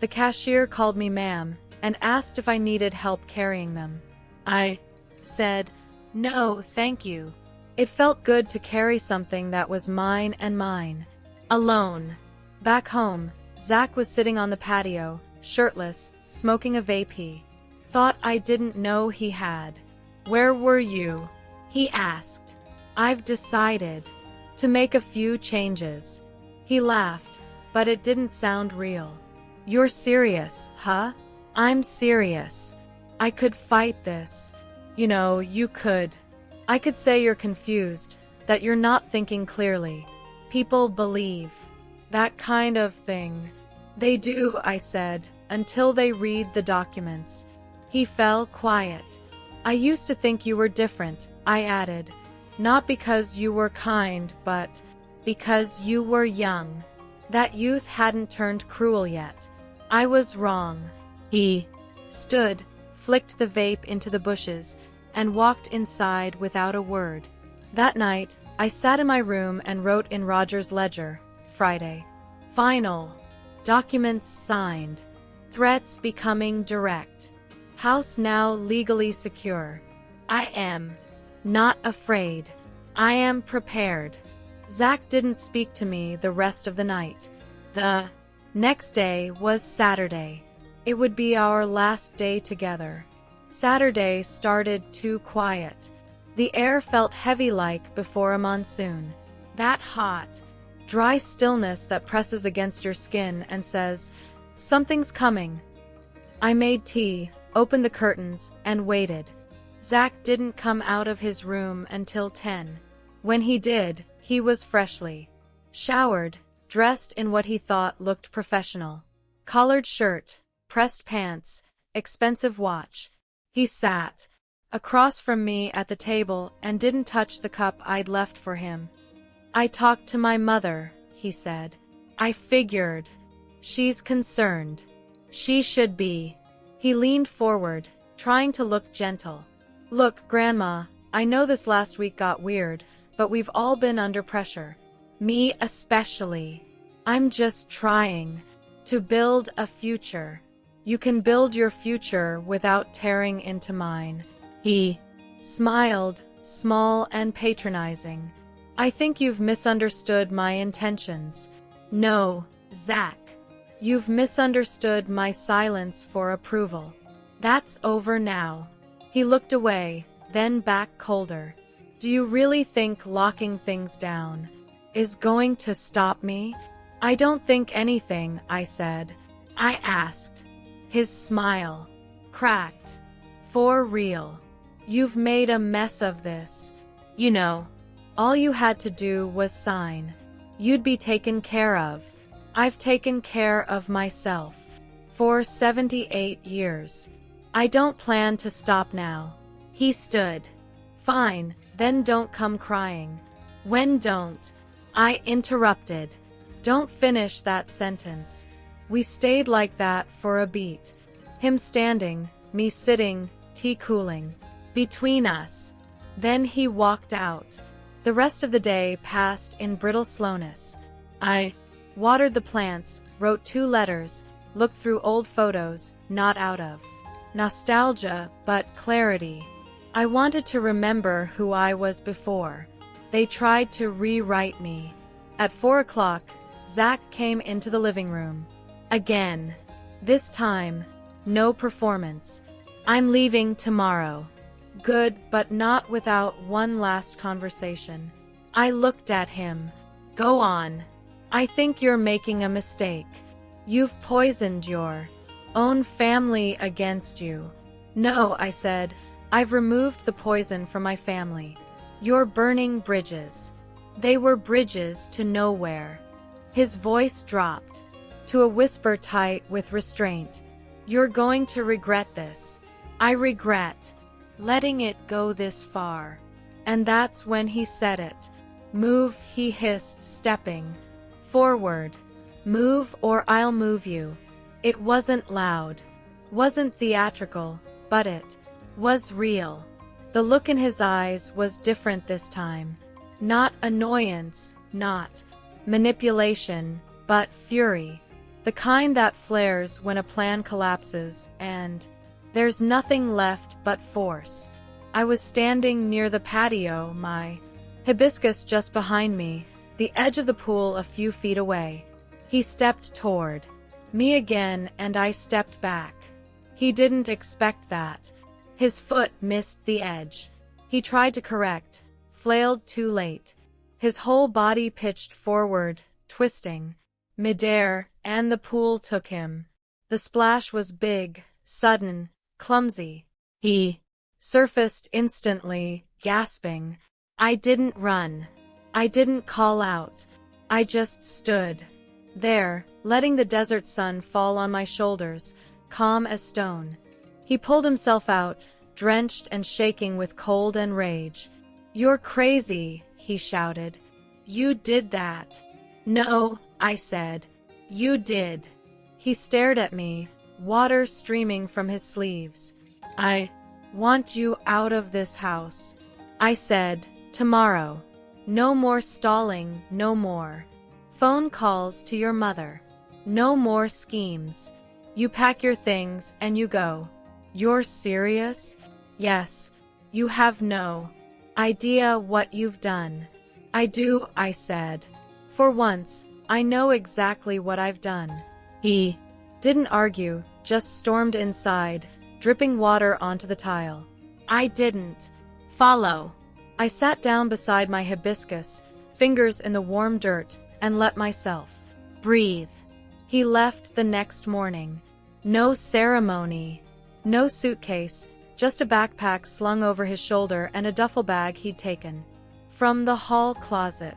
The cashier called me ma'am and asked if I needed help carrying them. I said, "No, thank you." It felt good to carry something that was mine and mine. Alone. Back home, Zach was sitting on the patio, shirtless, smoking a vape. Thought I didn't know he had. "Where were you?" he asked. "I've decided to make a few changes." He laughed, but it didn't sound real. "You're serious, huh?" "I'm serious. I could fight this. You could. I could say you're confused, that you're not thinking clearly. People believe that kind of thing." "They do," I said, "until they read the documents." He fell quiet. "I used to think you were different," I added. "Not because you were kind, but because you were young. That youth hadn't turned cruel yet." I was wrong. He stood, flicked the vape into the bushes, and walked inside without a word. That night, I sat in my room and wrote in Roger's ledger, Friday. Final. Documents signed. Threats becoming direct. House now legally secure. I am not afraid. I am prepared. Zach didn't speak to me the rest of the night. The next day was Saturday. It would be our last day together. Saturday started too quiet. The air felt heavy like before a monsoon. That hot, dry stillness that presses against your skin and says, "Something's coming." I made tea, opened the curtains, and waited. Zach didn't come out of his room until 10. When he did, he was freshly showered, dressed in what he thought looked professional. Collared shirt, pressed pants, expensive watch. He sat across from me at the table and didn't touch the cup I'd left for him. "I talked to my mother," he said. "I figured. She's concerned. She should be." He leaned forward, trying to look gentle. "Look, Grandma, I know this last week got weird, but we've all been under pressure. Me especially. I'm just trying to build a future. You can build your future without tearing into mine." He smiled, small and patronizing. "I think you've misunderstood my intentions." "No, Zach. You've misunderstood my silence for approval. That's over now." He looked away, then back colder. "Do you really think locking things down is going to stop me?" "I don't think anything," I said. I asked. His smile cracked. "For real. You've made a mess of this. All you had to do was sign. You'd be taken care of. I've taken care of myself for 78 years. I don't plan to stop now." He stood. "Fine, then don't come crying." "When don't?" I interrupted. Don't finish that sentence. We stayed like that for a beat. Him standing, me sitting, tea cooling. Between us. Then he walked out. The rest of the day passed in brittle slowness. I watered the plants, wrote 2 letters, looked through old photos, not out of nostalgia, but clarity. I wanted to remember who I was before. They tried to rewrite me. At 4 o'clock, Zach came into the living room. Again. This time, no performance. I'm leaving tomorrow. Good, but not without one last conversation. I looked at him. Go on. I think you're making a mistake. You've poisoned your own family against you. No, I said. I've removed the poison from my family. You're burning bridges. They were bridges to nowhere. His voice dropped to a whisper tight with restraint. You're going to regret this. I regret letting it go this far. And that's when he said it. Move, he hissed, stepping forward. Move or I'll move you. It wasn't loud, wasn't theatrical, but it was real. The look in his eyes was different this time. Not annoyance, not manipulation, but fury. The kind that flares when a plan collapses and there's nothing left but force. I was standing near the patio, my hibiscus just behind me, the edge of the pool a few feet away. He stepped toward me again and I stepped back. He didn't expect that. His foot missed the edge. He tried to correct, flailed too late. His whole body pitched forward, twisting midair, and the pool took him. The splash was big, sudden, clumsy. He surfaced instantly, gasping. I didn't run. I didn't call out. I just stood there, letting the desert sun fall on my shoulders, calm as stone. He pulled himself out, drenched and shaking with cold and rage. You're crazy, he shouted. You did that. No, I said. You did. He stared at me, water streaming from his sleeves. I want you out of this house. I said, tomorrow. No more stalling, no more phone calls to your mother. No more schemes. You pack your things and you go. You're serious? Yes. You have no idea what you've done. I do, I said. For once, I know exactly what I've done. He didn't argue, just stormed inside, dripping water onto the tile. I didn't follow. I sat down beside my hibiscus, fingers in the warm dirt, and let myself breathe. He left the next morning. No ceremony. No suitcase, just a backpack slung over his shoulder and a duffel bag he'd taken from the hall closet.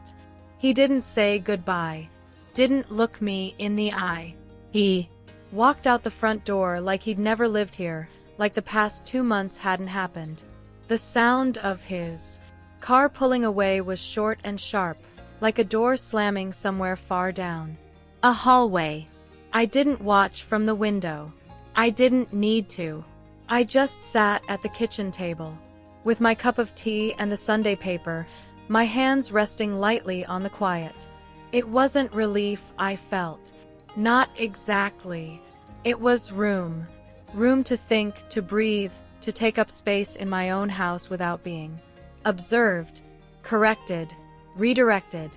He didn't say goodbye. Didn't look me in the eye. He walked out the front door like he'd never lived here, like the past 2 months hadn't happened. The sound of his car pulling away was short and sharp, like a door slamming somewhere far down a hallway. I didn't watch from the window. I didn't need to. I just sat at the kitchen table, with my cup of tea and the Sunday paper, my hands resting lightly on the quiet. It wasn't relief I felt. Not exactly. It was room. Room to think, to breathe, to take up space in my own house without being observed, corrected, redirected.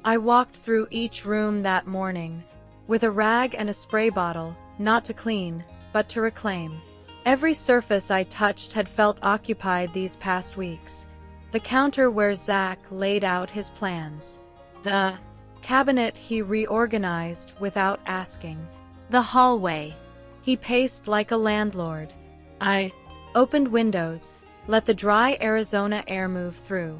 I walked through each room that morning, with a rag and a spray bottle, not to clean, but to reclaim. Every surface I touched had felt occupied these past weeks. The counter where Zach laid out his plans. The cabinet he reorganized without asking. The hallway. He paced like a landlord. I opened windows, let the dry Arizona air move through.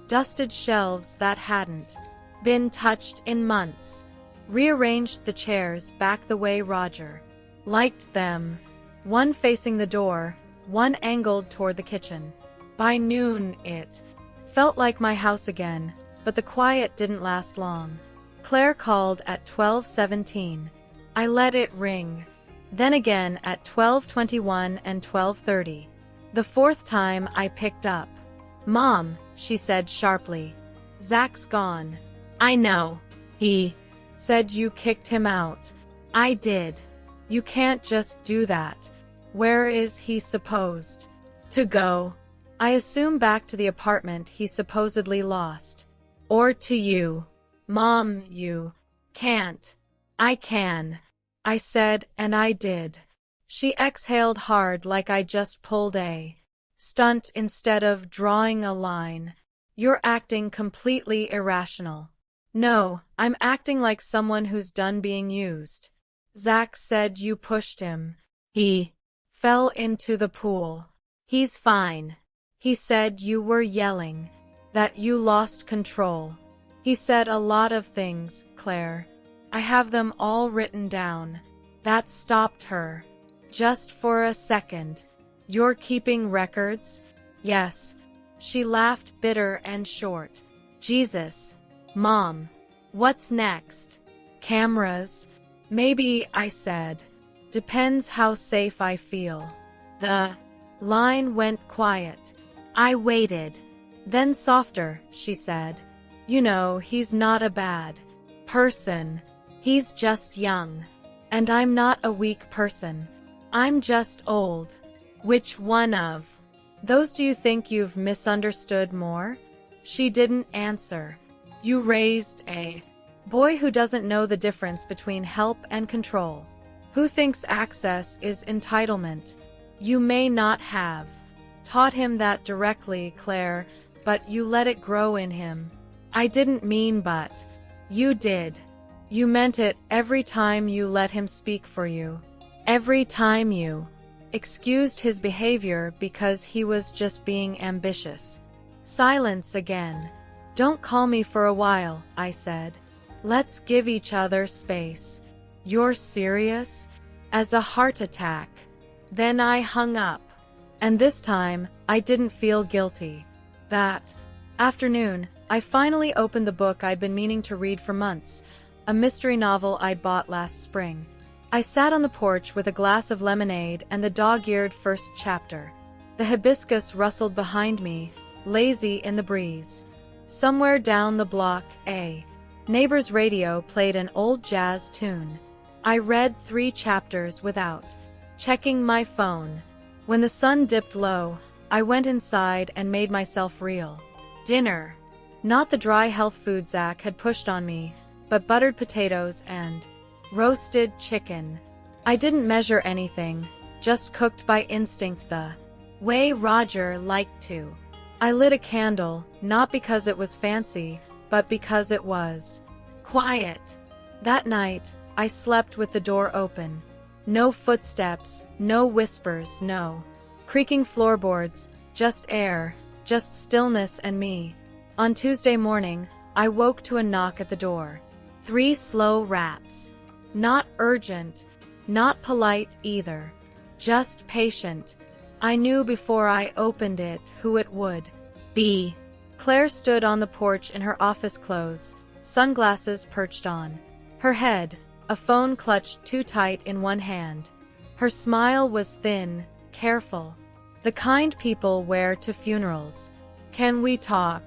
Dusted shelves that hadn't been touched in months. Rearranged the chairs back the way Roger liked them. One facing the door, one angled toward the kitchen. By noon, it felt like my house again, but the quiet didn't last long. Claire called at 12:17. I let it ring. Then again at 12:21 and 12:30. The fourth time I picked up. "Mom," she said sharply. "Zach's gone." "I know." "He said you kicked him out." "I did." "You can't just do that. Where is he supposed to go?" "I assume back to the apartment he supposedly lost. Or to you." "Mom, you can't." "I can." I said, and I did. She exhaled hard like I just pulled a stunt instead of drawing a line. "You're acting completely irrational." "No, I'm acting like someone who's done being used." "Zach said you pushed him. He fell into the pool." "He's fine." "He said you were yelling, that you lost control." "He said a lot of things, Claire. I have them all written down." That stopped her. "Just for a second. You're keeping records?" "Yes." She laughed, bitter and short. "Jesus. Mom. What's next?" "Cameras. Maybe," I said. "Depends how safe I feel." The line went quiet. I waited. Then softer, she said. "You know, he's not a bad person. He's just young. And I'm not a weak person. I'm just old." "Which one of those do you think you've misunderstood more?" She didn't answer. "You raised a boy who doesn't know the difference between help and control, who thinks access is entitlement. You may not have taught him that directly, Claire, but you let it grow in him." "I didn't mean but." "You did. You meant it every time you let him speak for you. Every time you excused his behavior because he was just being ambitious." Silence again. "Don't call me for a while," I said. "Let's give each other space." "You're serious?" "As a heart attack." Then I hung up. And this time, I didn't feel guilty. That afternoon, I finally opened the book I'd been meaning to read for months, a mystery novel I'd bought last spring. I sat on the porch with a glass of lemonade and the dog-eared first chapter. The hibiscus rustled behind me, lazy in the breeze. Somewhere down the block, a neighbor's radio played an old jazz tune. I read 3 chapters without checking my phone. When the sun dipped low, I went inside and made myself real dinner. Not the dry health food Zach had pushed on me, but buttered potatoes and roasted chicken. I didn't measure anything, just cooked by instinct the way Roger liked to. I lit a candle, not because it was fancy, but because it was quiet. That night, I slept with the door open. No footsteps, no whispers, no creaking floorboards, just air, just stillness and me. On Tuesday morning, I woke to a knock at the door. 3 slow raps. Not urgent, not polite either. Just patient. I knew before I opened it who it would be. Claire stood on the porch in her office clothes, sunglasses perched on her head, a phone clutched too tight in one hand. Her smile was thin, careful. The kind people wear to funerals. "Can we talk?"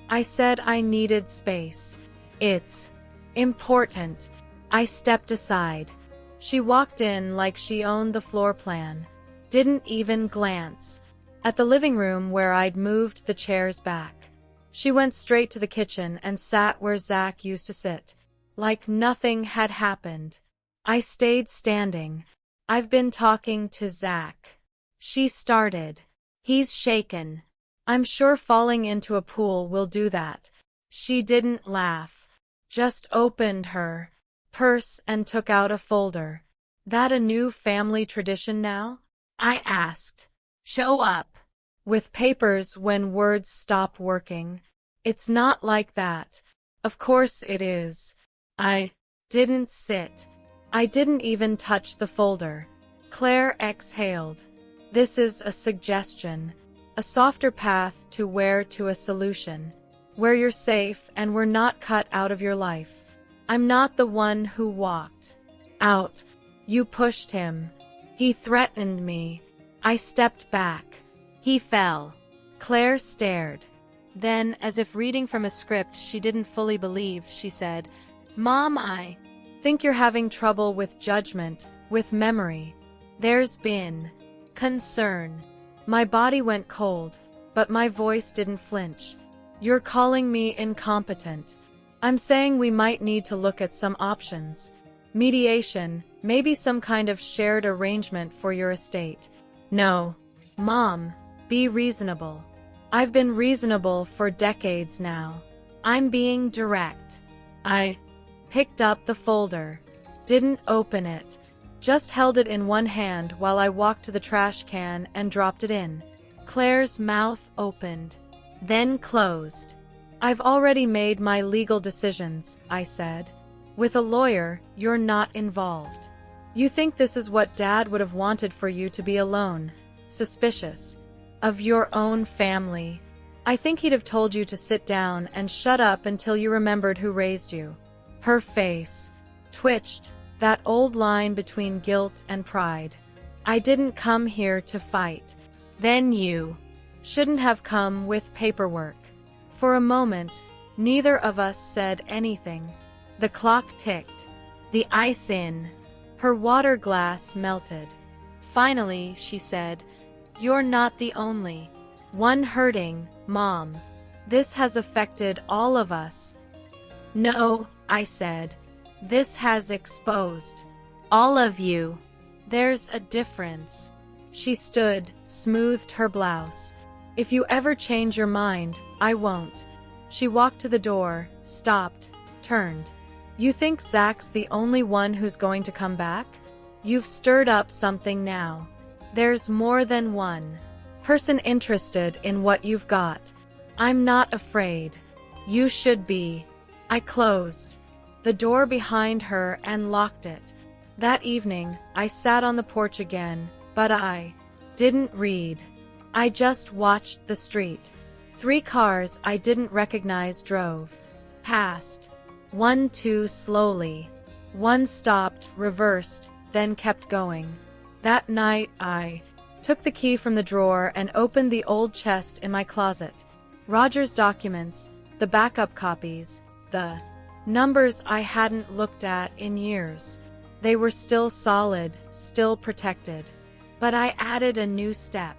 I said I needed space. "It's important." I stepped aside. She walked in like she owned the floor plan. Didn't even glance at the living room where I'd moved the chairs back. She went straight to the kitchen and sat where Zach used to sit, like nothing had happened. I stayed standing. "I've been talking to Zach." She started. "He's shaken. I'm sure falling into a pool will do that." She didn't laugh, just opened her purse and took out a folder. "That a new family tradition now?" I asked. "Show up with papers when words stop working." "It's not like that." "Of course it is." I didn't sit. I didn't even touch the folder. Claire exhaled. "This is a suggestion. A softer path to where to a solution. where you're safe and we're not cut out of your life. I'm not the one who walked out. You pushed him. He threatened me. I stepped back. He fell. Claire stared. Then, as if reading from a script she didn't fully believe, she said, "Mom, I think you're having trouble with judgment, with memory. There's been concern." My body went cold, but my voice didn't flinch. "You're calling me incompetent. I'm saying we might need to look at some options. Mediation, maybe some kind of shared arrangement for your estate." "No. Mom, be reasonable. I've been reasonable for decades now. I'm being direct." I picked up the folder. Didn't open it. Just held it in one hand while I walked to the trash can and dropped it in. Claire's mouth opened, then closed. "I've already made my legal decisions," I said. "With a lawyer, you're not involved. You think this is what Dad would have wanted for you to be alone, suspicious of your own family. I think he'd have told you to sit down and shut up until you remembered who raised you." Her face twitched, that old line between guilt and pride. "I didn't come here to fight. Then you shouldn't have come with paperwork." For a moment, neither of us said anything. The clock ticked. The ice in her water glass melted. Finally, she said, "You're not the only one hurting, Mom. This has affected all of us." "No," I said. "This has exposed all of you. There's a difference." She stood, smoothed her blouse. "If you ever change your mind, I won't." She walked to the door, stopped, turned. "You think Zach's the only one who's going to come back? You've stirred up something now. There's more than one person interested in what you've got. I'm not afraid. You should be." I closed the door behind her and locked it. That evening, I sat on the porch again, but I didn't read. I just watched the street. 3 cars I didn't recognize drove past. 1 too slowly. 1 stopped, reversed, then kept going. That night, I took the key from the drawer and opened the old chest in my closet. Roger's documents, the backup copies, the numbers I hadn't looked at in years. They were still solid, still protected. But I added a new step.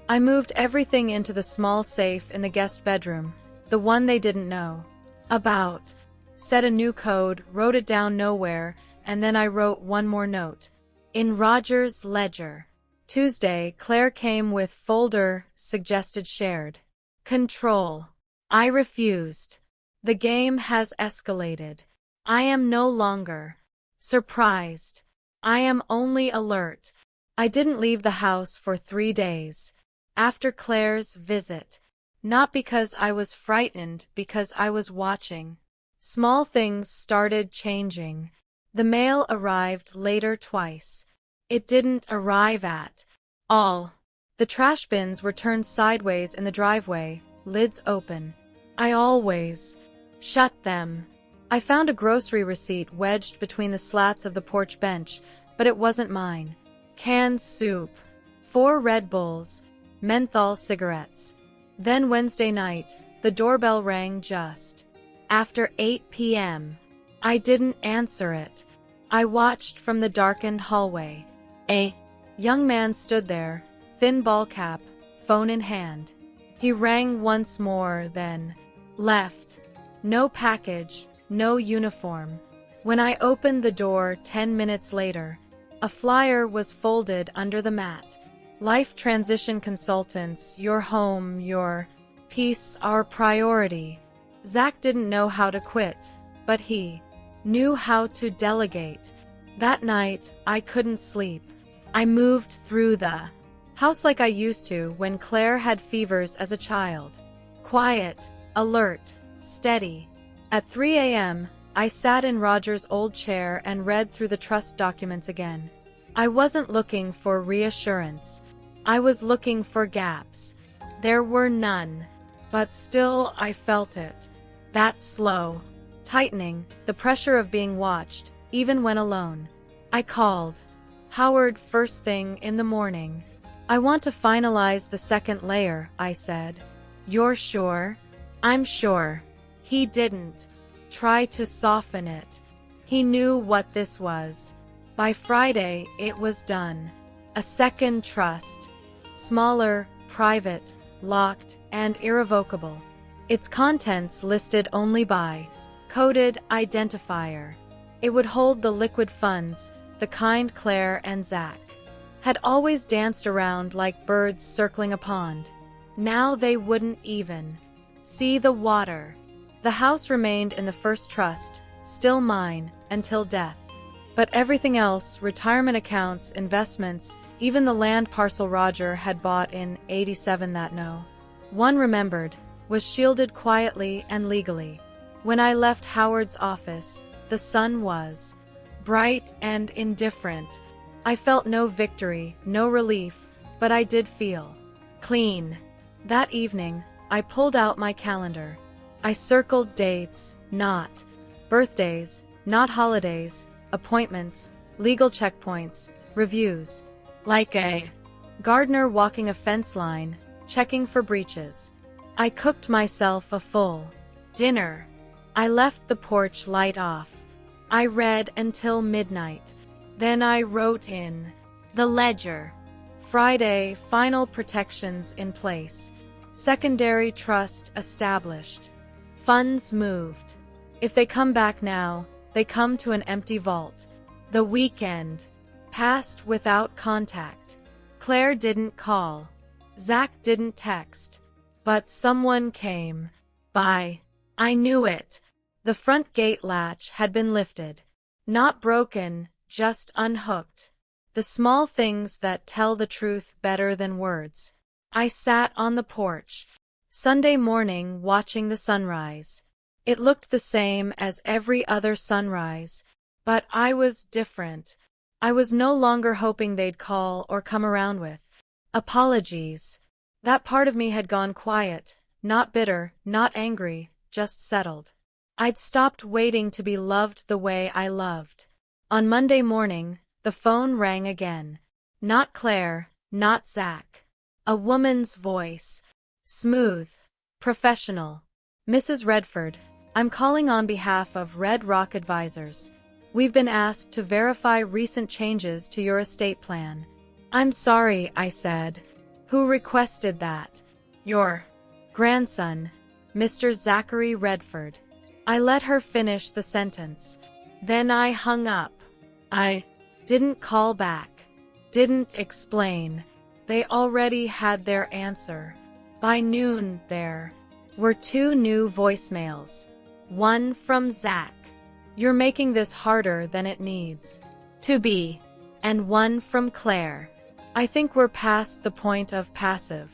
I moved everything into the small safe in the guest bedroom, the one they didn't know about. Set a new code, wrote it down nowhere, and then I wrote one more note. In Roger's ledger. Tuesday, Claire came with folder, suggested shared control. I refused. The game has escalated. I am no longer surprised. I am only alert. I didn't leave the house for 3 days after Claire's visit. Not because I was frightened, because I was watching. Small things started changing. The mail arrived later twice. It didn't arrive at all. The trash bins were turned sideways in the driveway, lids open. I always shut them. I found a grocery receipt wedged between the slats of the porch bench, but it wasn't mine. Canned soup, 4 Red Bulls, menthol cigarettes. Then Wednesday night, the doorbell rang just after 8 p.m. I didn't answer it. I watched from the darkened hallway. A young man stood there, thin ball cap, phone in hand. He rang once more, then left. No package, no uniform. When I opened the door 10 minutes later, a flyer was folded under the mat. Life transition consultants, your home, your peace, our priority. Zach didn't know how to quit, but he knew how to delegate. That night, I couldn't sleep. I moved through the house like I used to when Claire had fevers as a child. Quiet, alert, steady. At 3 a.m., I sat in Roger's old chair and read through the trust documents again. I wasn't looking for reassurance. I was looking for gaps. There were none. But still I felt it. That slow tightening, the pressure of being watched, even when alone. I called Howard first thing in the morning. "I want to finalize the second layer," I said. "You're sure?" "I'm sure." He didn't try to soften it. He knew what this was. By Friday, it was done. A second trust. Smaller, private, locked, and irrevocable. Its contents listed only by coded identifier. It would hold the liquid funds, the kind Claire and Zach had always danced around like birds circling a pond. Now they wouldn't even see the water. The house remained in the first trust, still mine, until death. But everything else, retirement accounts, investments, even the land parcel Roger had bought in '87 that no one remembered, was shielded quietly and legally. When I left Howard's office, the sun was bright and indifferent. I felt no victory, no relief, but I did feel clean. That evening, I pulled out my calendar. I circled dates, not birthdays, not holidays, appointments, legal checkpoints, reviews. Like a gardener walking a fence line, checking for breaches. I cooked myself a full dinner. I left the porch light off. I read until midnight. Then I wrote in the ledger. Friday, final protections in place. Secondary trust established. Funds moved. If they come back now, they come to an empty vault. The weekend passed without contact. Claire didn't call. Zach didn't text. But someone came by. I knew it. The front gate latch had been lifted. Not broken, just unhooked. The small things that tell the truth better than words. I sat on the porch, Sunday morning, watching the sunrise. It looked the same as every other sunrise, but I was different. I was no longer hoping they'd call or come around with apologies. That part of me had gone quiet, not bitter, not angry, just settled. I'd stopped waiting to be loved the way I loved. On Monday morning, the phone rang again. Not Claire, not Zach. A woman's voice. Smooth. Professional. "Mrs. Redford, I'm calling on behalf of Red Rock Advisors. We've been asked to verify recent changes to your estate plan." "I'm sorry," I said. "Who requested that?" "Your grandson, Mr. Zachary Redford." I let her finish the sentence. Then I hung up. I didn't call back. Didn't explain. They already had their answer. By noon, there were 2 new voicemails. One from Zach. "You're making this harder than it needs to be." And one from Claire. "I think we're past the point of passive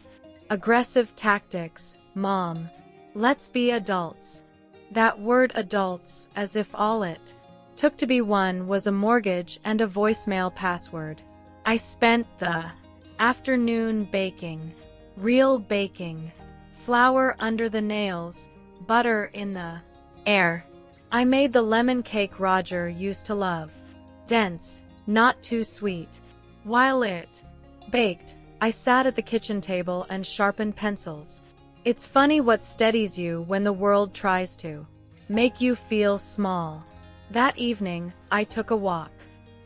aggressive tactics, Mom. Let's be adults." That word adults, as if all it took to be one was a mortgage and a voicemail password. I spent the afternoon baking. Real baking. Flour under the nails, butter in the air. I made the lemon cake Roger used to love. Dense, not too sweet. While it baked, I sat at the kitchen table and sharpened pencils. It's funny what steadies you when the world tries to make you feel small. That evening, I took a walk.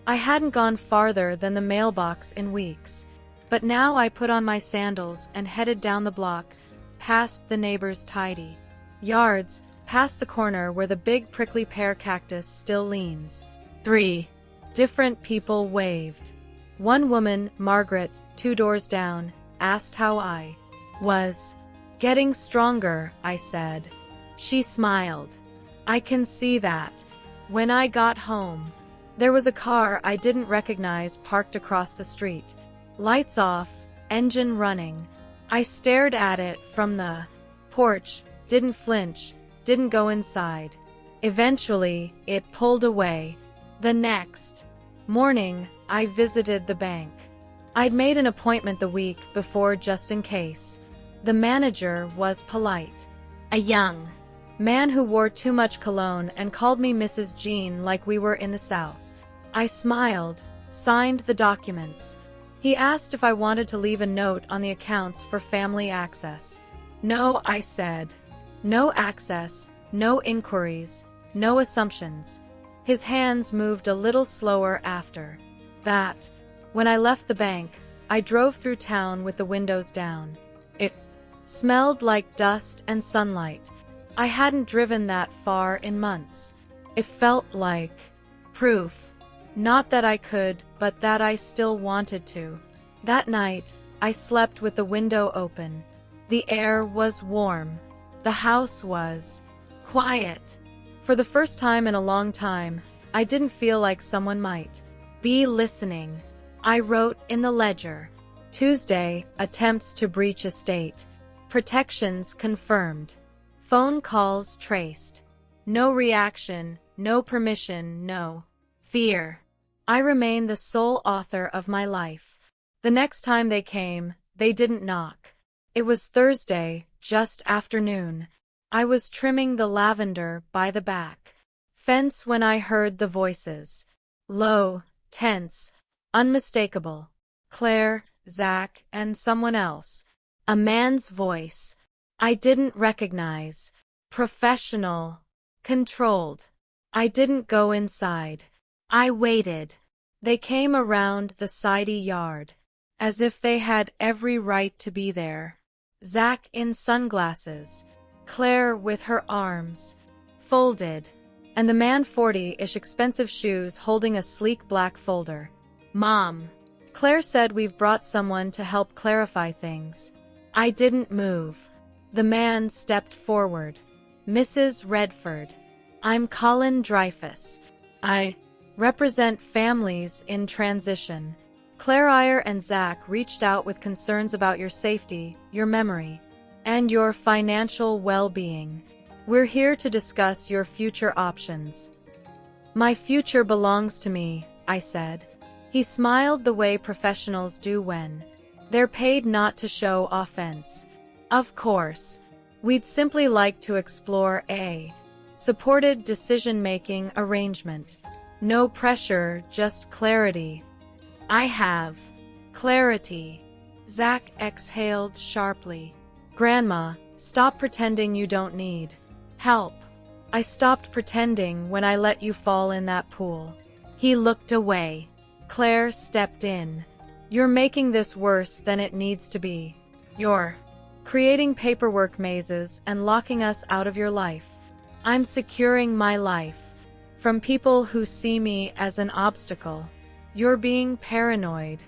I hadn't gone farther than the mailbox in weeks. But now I put on my sandals and headed down the block, past the neighbors' tidy yards, past the corner where the big prickly pear cactus still leans. 3 different people waved. One woman, Margaret, 2 doors down, asked how I was. "Getting stronger," I said. She smiled. "I can see that." When I got home, there was a car I didn't recognize parked across the street. Lights off, engine running. I stared at it from the porch, didn't flinch, didn't go inside. Eventually, it pulled away. The next morning, I visited the bank. I'd made an appointment the week before just in case. The manager was polite. A young man who wore too much cologne and called me Mrs. Jean like we were in the South. I smiled, signed the documents. He asked if I wanted to leave a note on the accounts for family access. No, I said. No access, no inquiries, no assumptions. His hands moved a little slower after that. When I left the bank, I drove through town with the windows down. It smelled like dust and sunlight. I hadn't driven that far in months. It felt like proof. Not that I could, but that I still wanted to. That night, I slept with the window open. The air was warm. The house was quiet. For the first time in a long time, I didn't feel like someone might be listening. I wrote in the ledger. Tuesday, attempts to breach estate. Protections confirmed. Phone calls traced. No reaction, no permission, no fear. I remain the sole author of my life. The next time they came, they didn't knock. It was Thursday, just afternoon. I was trimming the lavender by the back fence when I heard the voices. Low, tense, unmistakable. Claire, Zach, and someone else. A man's voice. I didn't recognize. Professional. Controlled. I didn't go inside. I waited. They came around the sidey yard, as if they had every right to be there. Zach in sunglasses, Claire with her arms folded, and the man 40-ish expensive shoes holding a sleek black folder. Mom. Claire said we've brought someone to help clarify things. I didn't move. The man stepped forward. Mrs. Redford. I'm Colin Dreyfus. I represent families in transition. Claire Iyer and Zach reached out with concerns about your safety, your memory, and your financial well-being. We're here to discuss your future options. My future belongs to me, I said. He smiled the way professionals do when they're paid not to show offense. Of course. We'd simply like to explore a supported decision-making arrangement. No pressure, just clarity. I have clarity. Zach exhaled sharply. Grandma, stop pretending you don't need help. I stopped pretending when I let you fall in that pool. He looked away. Claire stepped in. You're making this worse than it needs to be. You're creating paperwork mazes and locking us out of your life. I'm securing my life from people who see me as an obstacle. You're being paranoid.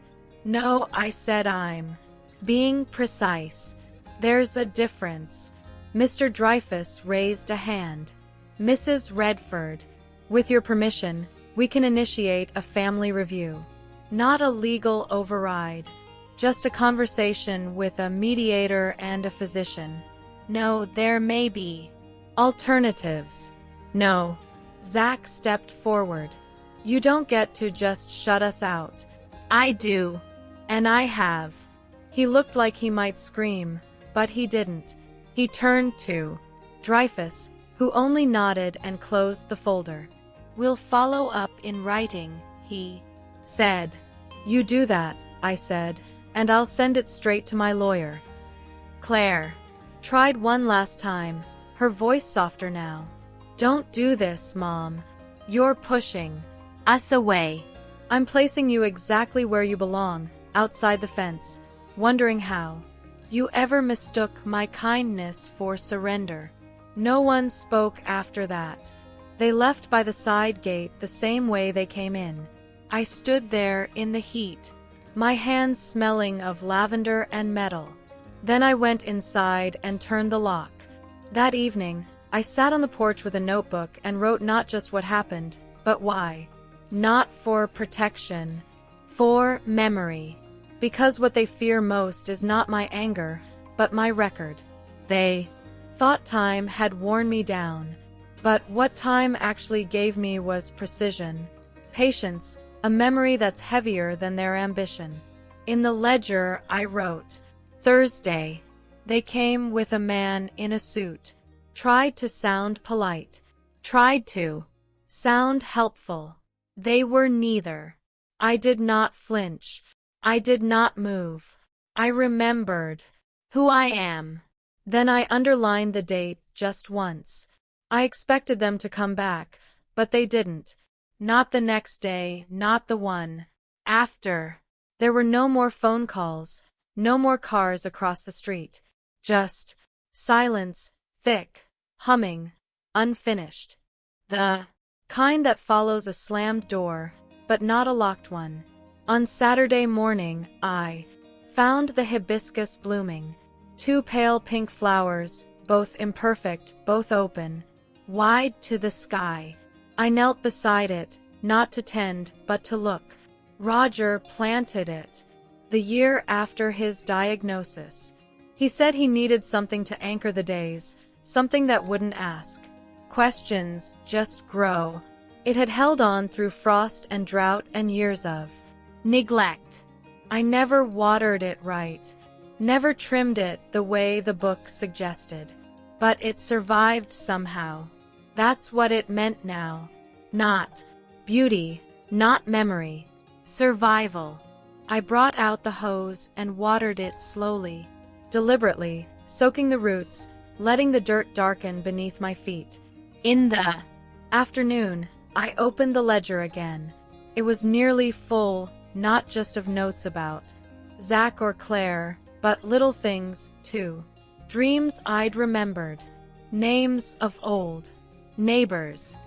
No, I said I'm being precise. There's a difference. Mr. Dreyfus raised a hand. Mrs. Redford, with your permission, we can initiate a family review. Not a legal override. Just a conversation with a mediator and a physician. No, there may be alternatives. No. Zach stepped forward. You don't get to just shut us out. I do. And I have. He looked like he might scream, but he didn't. He turned to Dreyfus, who only nodded and closed the folder. We'll follow up in writing, he said. You do that, I said, and I'll send it straight to my lawyer. Claire tried one last time, her voice softer now. Don't do this, Mom. You're pushing us away. I'm placing you exactly where you belong, outside the fence, wondering how you ever mistook my kindness for surrender. No one spoke after that. They left by the side gate the same way they came in. I stood there in the heat, my hands smelling of lavender and metal. Then I went inside and turned the lock. That evening, I sat on the porch with a notebook and wrote not just what happened, but why. Not for protection, for memory. Because what they fear most is not my anger, but my record. They thought time had worn me down, but what time actually gave me was precision, patience, a memory that's heavier than their ambition. In the ledger, I wrote, Thursday. They came with a man in a suit. Tried to sound polite. Tried to sound helpful. They were neither. I did not flinch. I did not move. I remembered who I am. Then I underlined the date just once. I expected them to come back, but they didn't. Not the next day, not the one after. There were no more phone calls, no more cars across the street. Just silence, thick, humming, unfinished. The kind that follows a slammed door, but not a locked one. On Saturday morning, I found the hibiscus blooming. 2 pale pink flowers, both imperfect, both open, wide to the sky. I knelt beside it, not to tend, but to look. Roger planted it the year after his diagnosis. He said he needed something to anchor the days, something that wouldn't ask questions, just grow. It had held on through frost and drought and years of neglect. I never watered it right, never trimmed it the way the book suggested. But it survived somehow. That's what it meant now. Not beauty, not memory. Survival. I brought out the hose and watered it slowly, deliberately, soaking the roots, letting the dirt darken beneath my feet. In the afternoon, I opened the ledger again. It was nearly full, not just of notes about Zach or Claire, but little things, too. Dreams I'd remembered. Names of old neighbors.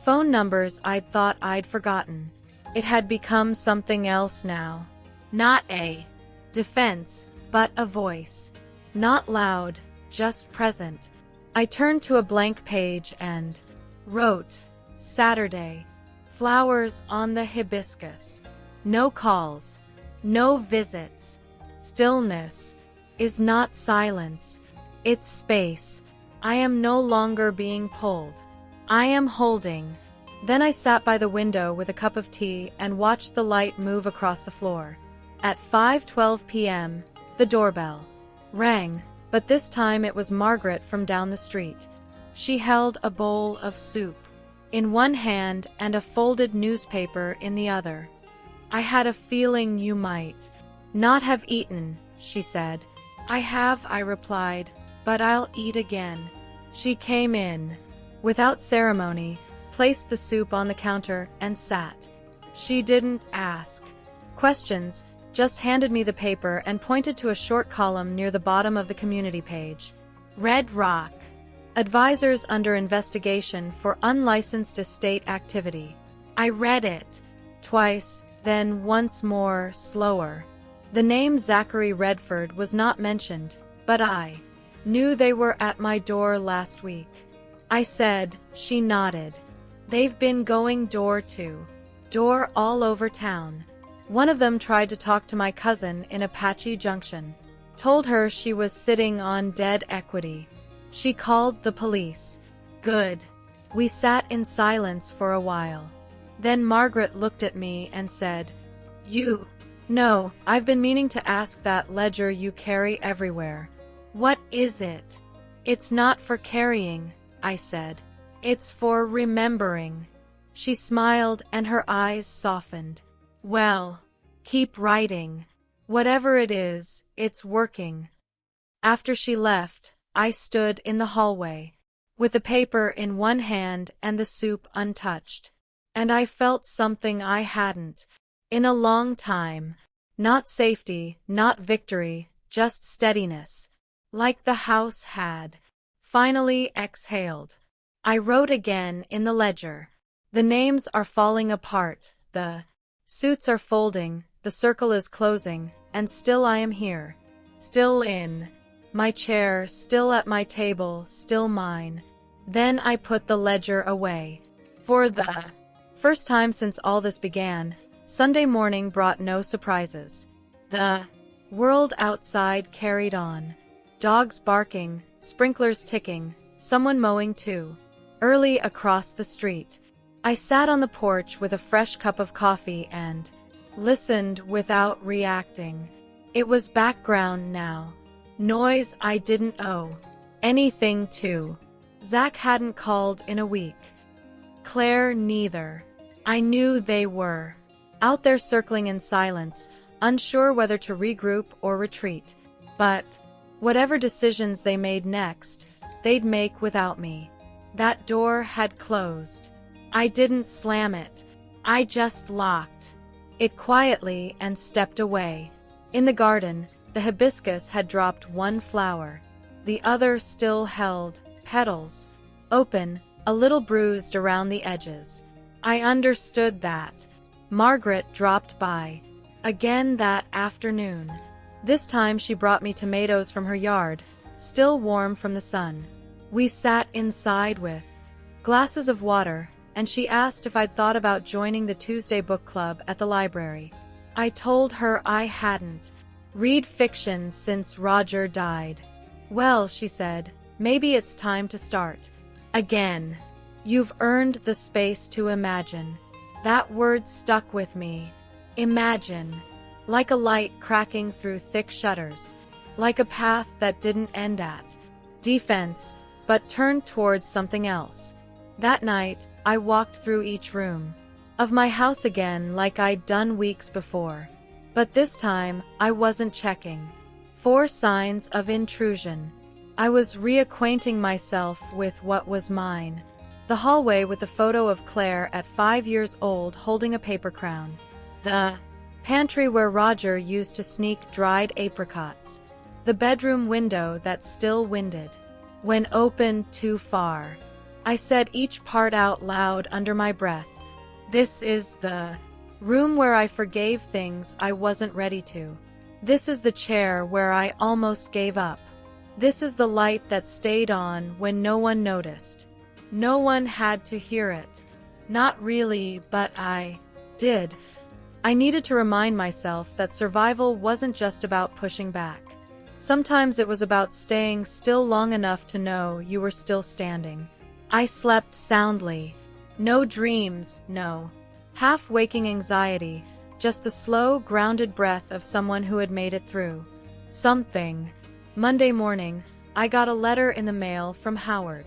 Phone numbers I'd thought I'd forgotten. It had become something else now. Not a defense, but a voice. Not loud, just present. I turned to a blank page and wrote, Saturday. Flowers on the hibiscus. No calls. No visits. Stillness is not silence. It's space. I am no longer being pulled. I am holding. Then I sat by the window with a cup of tea and watched the light move across the floor. At 5:12 p.m., the doorbell rang, but this time it was Margaret from down the street. She held a bowl of soup in one hand and a folded newspaper in the other. I had a feeling you might not have eaten, she said. I have, I replied, but I'll eat again. She came in without ceremony, placed the soup on the counter, and sat. She didn't ask questions, just handed me the paper and pointed to a short column near the bottom of the community page. Red Rock. Advisors under investigation for unlicensed estate activity. I read it twice, then once more, slower. The name Zachary Redford was not mentioned, but I knew they were at my door last week. I said. She nodded. They've been going door to door all over town. One of them tried to talk to my cousin in Apache Junction. Told her she was sitting on dead equity. She called the police. Good. We sat in silence for a while. Then Margaret looked at me and said, You know, I've been meaning to ask that ledger you carry everywhere. What is it? It's not for carrying, I said. It's for remembering. She smiled and her eyes softened. Well, keep writing. Whatever it is, it's working. After she left, I stood in the hallway, with the paper in one hand and the soup untouched. And I felt something I hadn't in a long time. Not safety, not victory, just steadiness. Like the house had finally exhaled. I wrote again in the ledger. The names are falling apart, the suits are folding, the circle is closing, and still I am here. Still in my chair, still at my table, still mine. Then I put the ledger away. For the first time since all this began, Sunday morning brought no surprises. The world outside carried on. Dogs barking, sprinklers ticking, someone mowing too. Early across the street, I sat on the porch with a fresh cup of coffee and listened without reacting. It was background now. Noise I didn't owe anything to. Zach hadn't called in a week. Claire neither. I knew they were out there circling in silence, unsure whether to regroup or retreat. But whatever decisions they made next, they'd make without me. That door had closed. I didn't slam it. I just locked it quietly and stepped away. In the garden, the hibiscus had dropped one flower. The other still held petals, open, a little bruised around the edges. I understood that. Margaret dropped by again that afternoon. This time she brought me tomatoes from her yard, still warm from the sun. We sat inside with glasses of water, and she asked if I'd thought about joining the Tuesday book club at the library. I told her I hadn't read fiction since Roger died. Well, she said, maybe it's time to start again. You've earned the space to imagine. That word stuck with me. Imagine. Like a light cracking through thick shutters. Like a path that didn't end at defense, but turned towards something else. That night, I walked through each room of my house again like I'd done weeks before. But this time, I wasn't checking for signs of intrusion. I was reacquainting myself with what was mine. The hallway with the photo of Claire at 5 years old holding a paper crown. The pantry where Roger used to sneak dried apricots. The bedroom window that still winded when opened too far. I said each part out loud under my breath. This is the room where I forgave things I wasn't ready to. This is the chair where I almost gave up. This is the light that stayed on when no one noticed. No one had to hear it. Not really, but I did. I needed to remind myself that survival wasn't just about pushing back. Sometimes it was about staying still long enough to know you were still standing. I slept soundly. No dreams, no half-waking anxiety, just the slow, grounded breath of someone who had made it through something. Monday morning, I got a letter in the mail from Howard.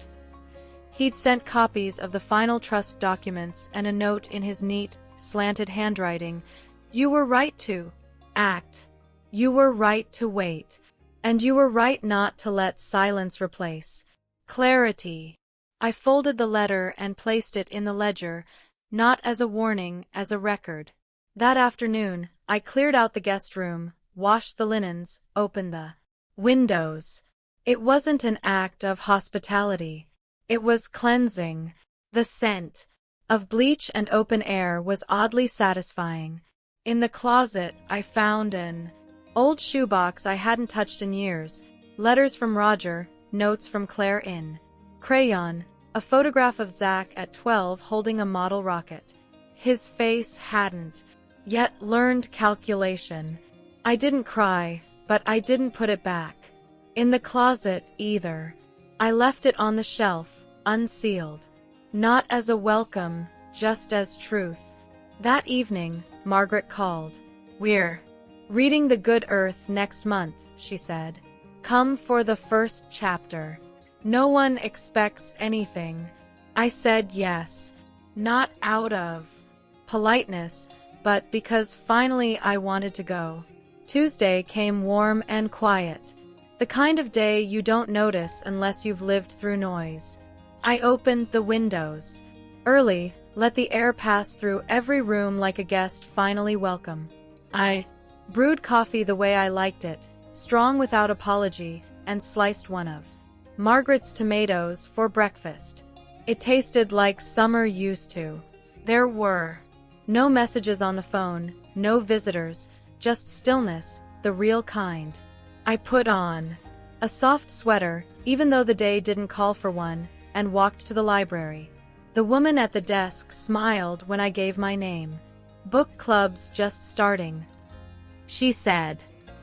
He'd sent copies of the final trust documents and a note in his neat, slanted handwriting. You were right to act. You were right to wait. And you were right not to let silence replace clarity. I folded the letter and placed it in the ledger, not as a warning, as a record. That afternoon, I cleared out the guest room, washed the linens, opened the windows. It wasn't an act of hospitality. It was cleansing. The scent of bleach and open air was oddly satisfying. In the closet, I found an old shoebox I hadn't touched in years, letters from Roger, notes from Claire in crayon, a photograph of Zach at 12 holding a model rocket. His face hadn't yet learned calculation. I didn't cry, but I didn't put it back in the closet either. I left it on the shelf, unsealed. Not as a welcome, just as truth. That evening, Margaret called. We're reading The Good Earth next month, she said. Come for the first chapter. No one expects anything. I said yes, not out of politeness, but because finally I wanted to go. Tuesday came warm and quiet. The kind of day you don't notice unless you've lived through noise. I opened the windows early, let the air pass through every room like a guest finally welcome. I brewed coffee the way I liked it, strong without apology, and sliced one of Margaret's tomatoes for breakfast. It tasted like summer used to. There were no messages on the phone, no visitors, just stillness, the real kind. I put on a soft sweater, even though the day didn't call for one, and walked to the library. The woman at the desk smiled when I gave my name. Book club's just starting, she said.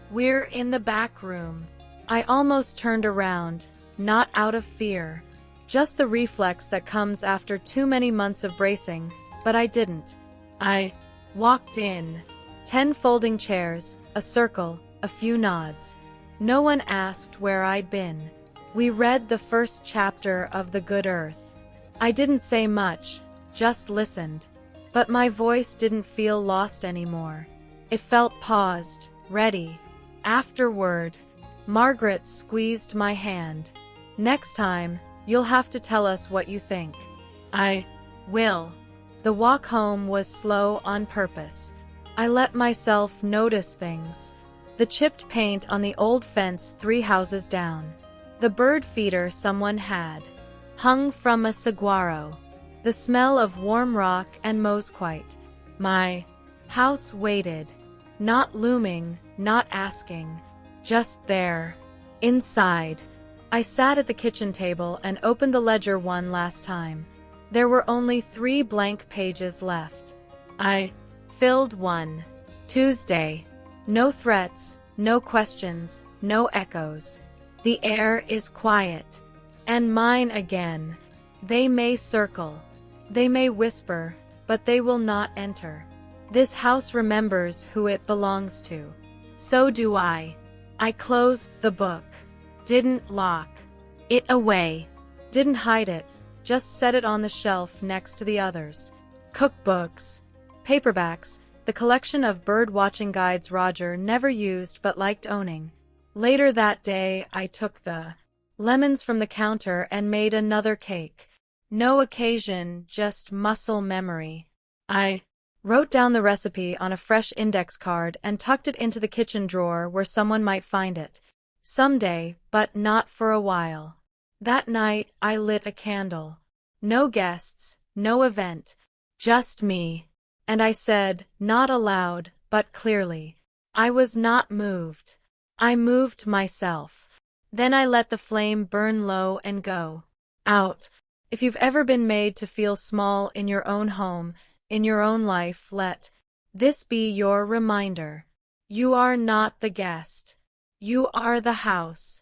We're in the back room. I almost turned around, not out of fear, just the reflex that comes after too many months of bracing, but I didn't. I walked in. 10 folding chairs, a circle, a few nods. No one asked where I'd been. We read the first chapter of The Good Earth. I didn't say much, just listened. But my voice didn't feel lost anymore. It felt paused, ready. Afterward, Margaret squeezed my hand. Next time, you'll have to tell us what you think. I will. The walk home was slow on purpose. I let myself notice things. The chipped paint on the old fence 3 houses down. The bird feeder someone had, hung from a saguaro. The smell of warm rock and mosquite. My house waited, not looming, not asking, just there. Inside, I sat at the kitchen table and opened the ledger one last time. There were only 3 blank pages left. I filled one. Tuesday. No threats, no questions, no echoes. The air is quiet. And mine again. They may circle. They may whisper, but they will not enter. This house remembers who it belongs to. So do I. I closed the book. Didn't lock it away. Didn't hide it. Just set it on the shelf next to the others. Cookbooks. Paperbacks. The collection of bird-watching guides Roger never used but liked owning. Later that day, I took the lemons from the counter and made another cake. No occasion, just muscle memory. I wrote down the recipe on a fresh index card and tucked it into the kitchen drawer where someone might find it. Someday, but not for a while. That night, I lit a candle. No guests, no event, just me. And I said, not aloud, but clearly, I was not moved. I moved myself. Then I let the flame burn low and go out. If you've ever been made to feel small in your own home, in your own life, let this be your reminder. You are not the guest. You are the house.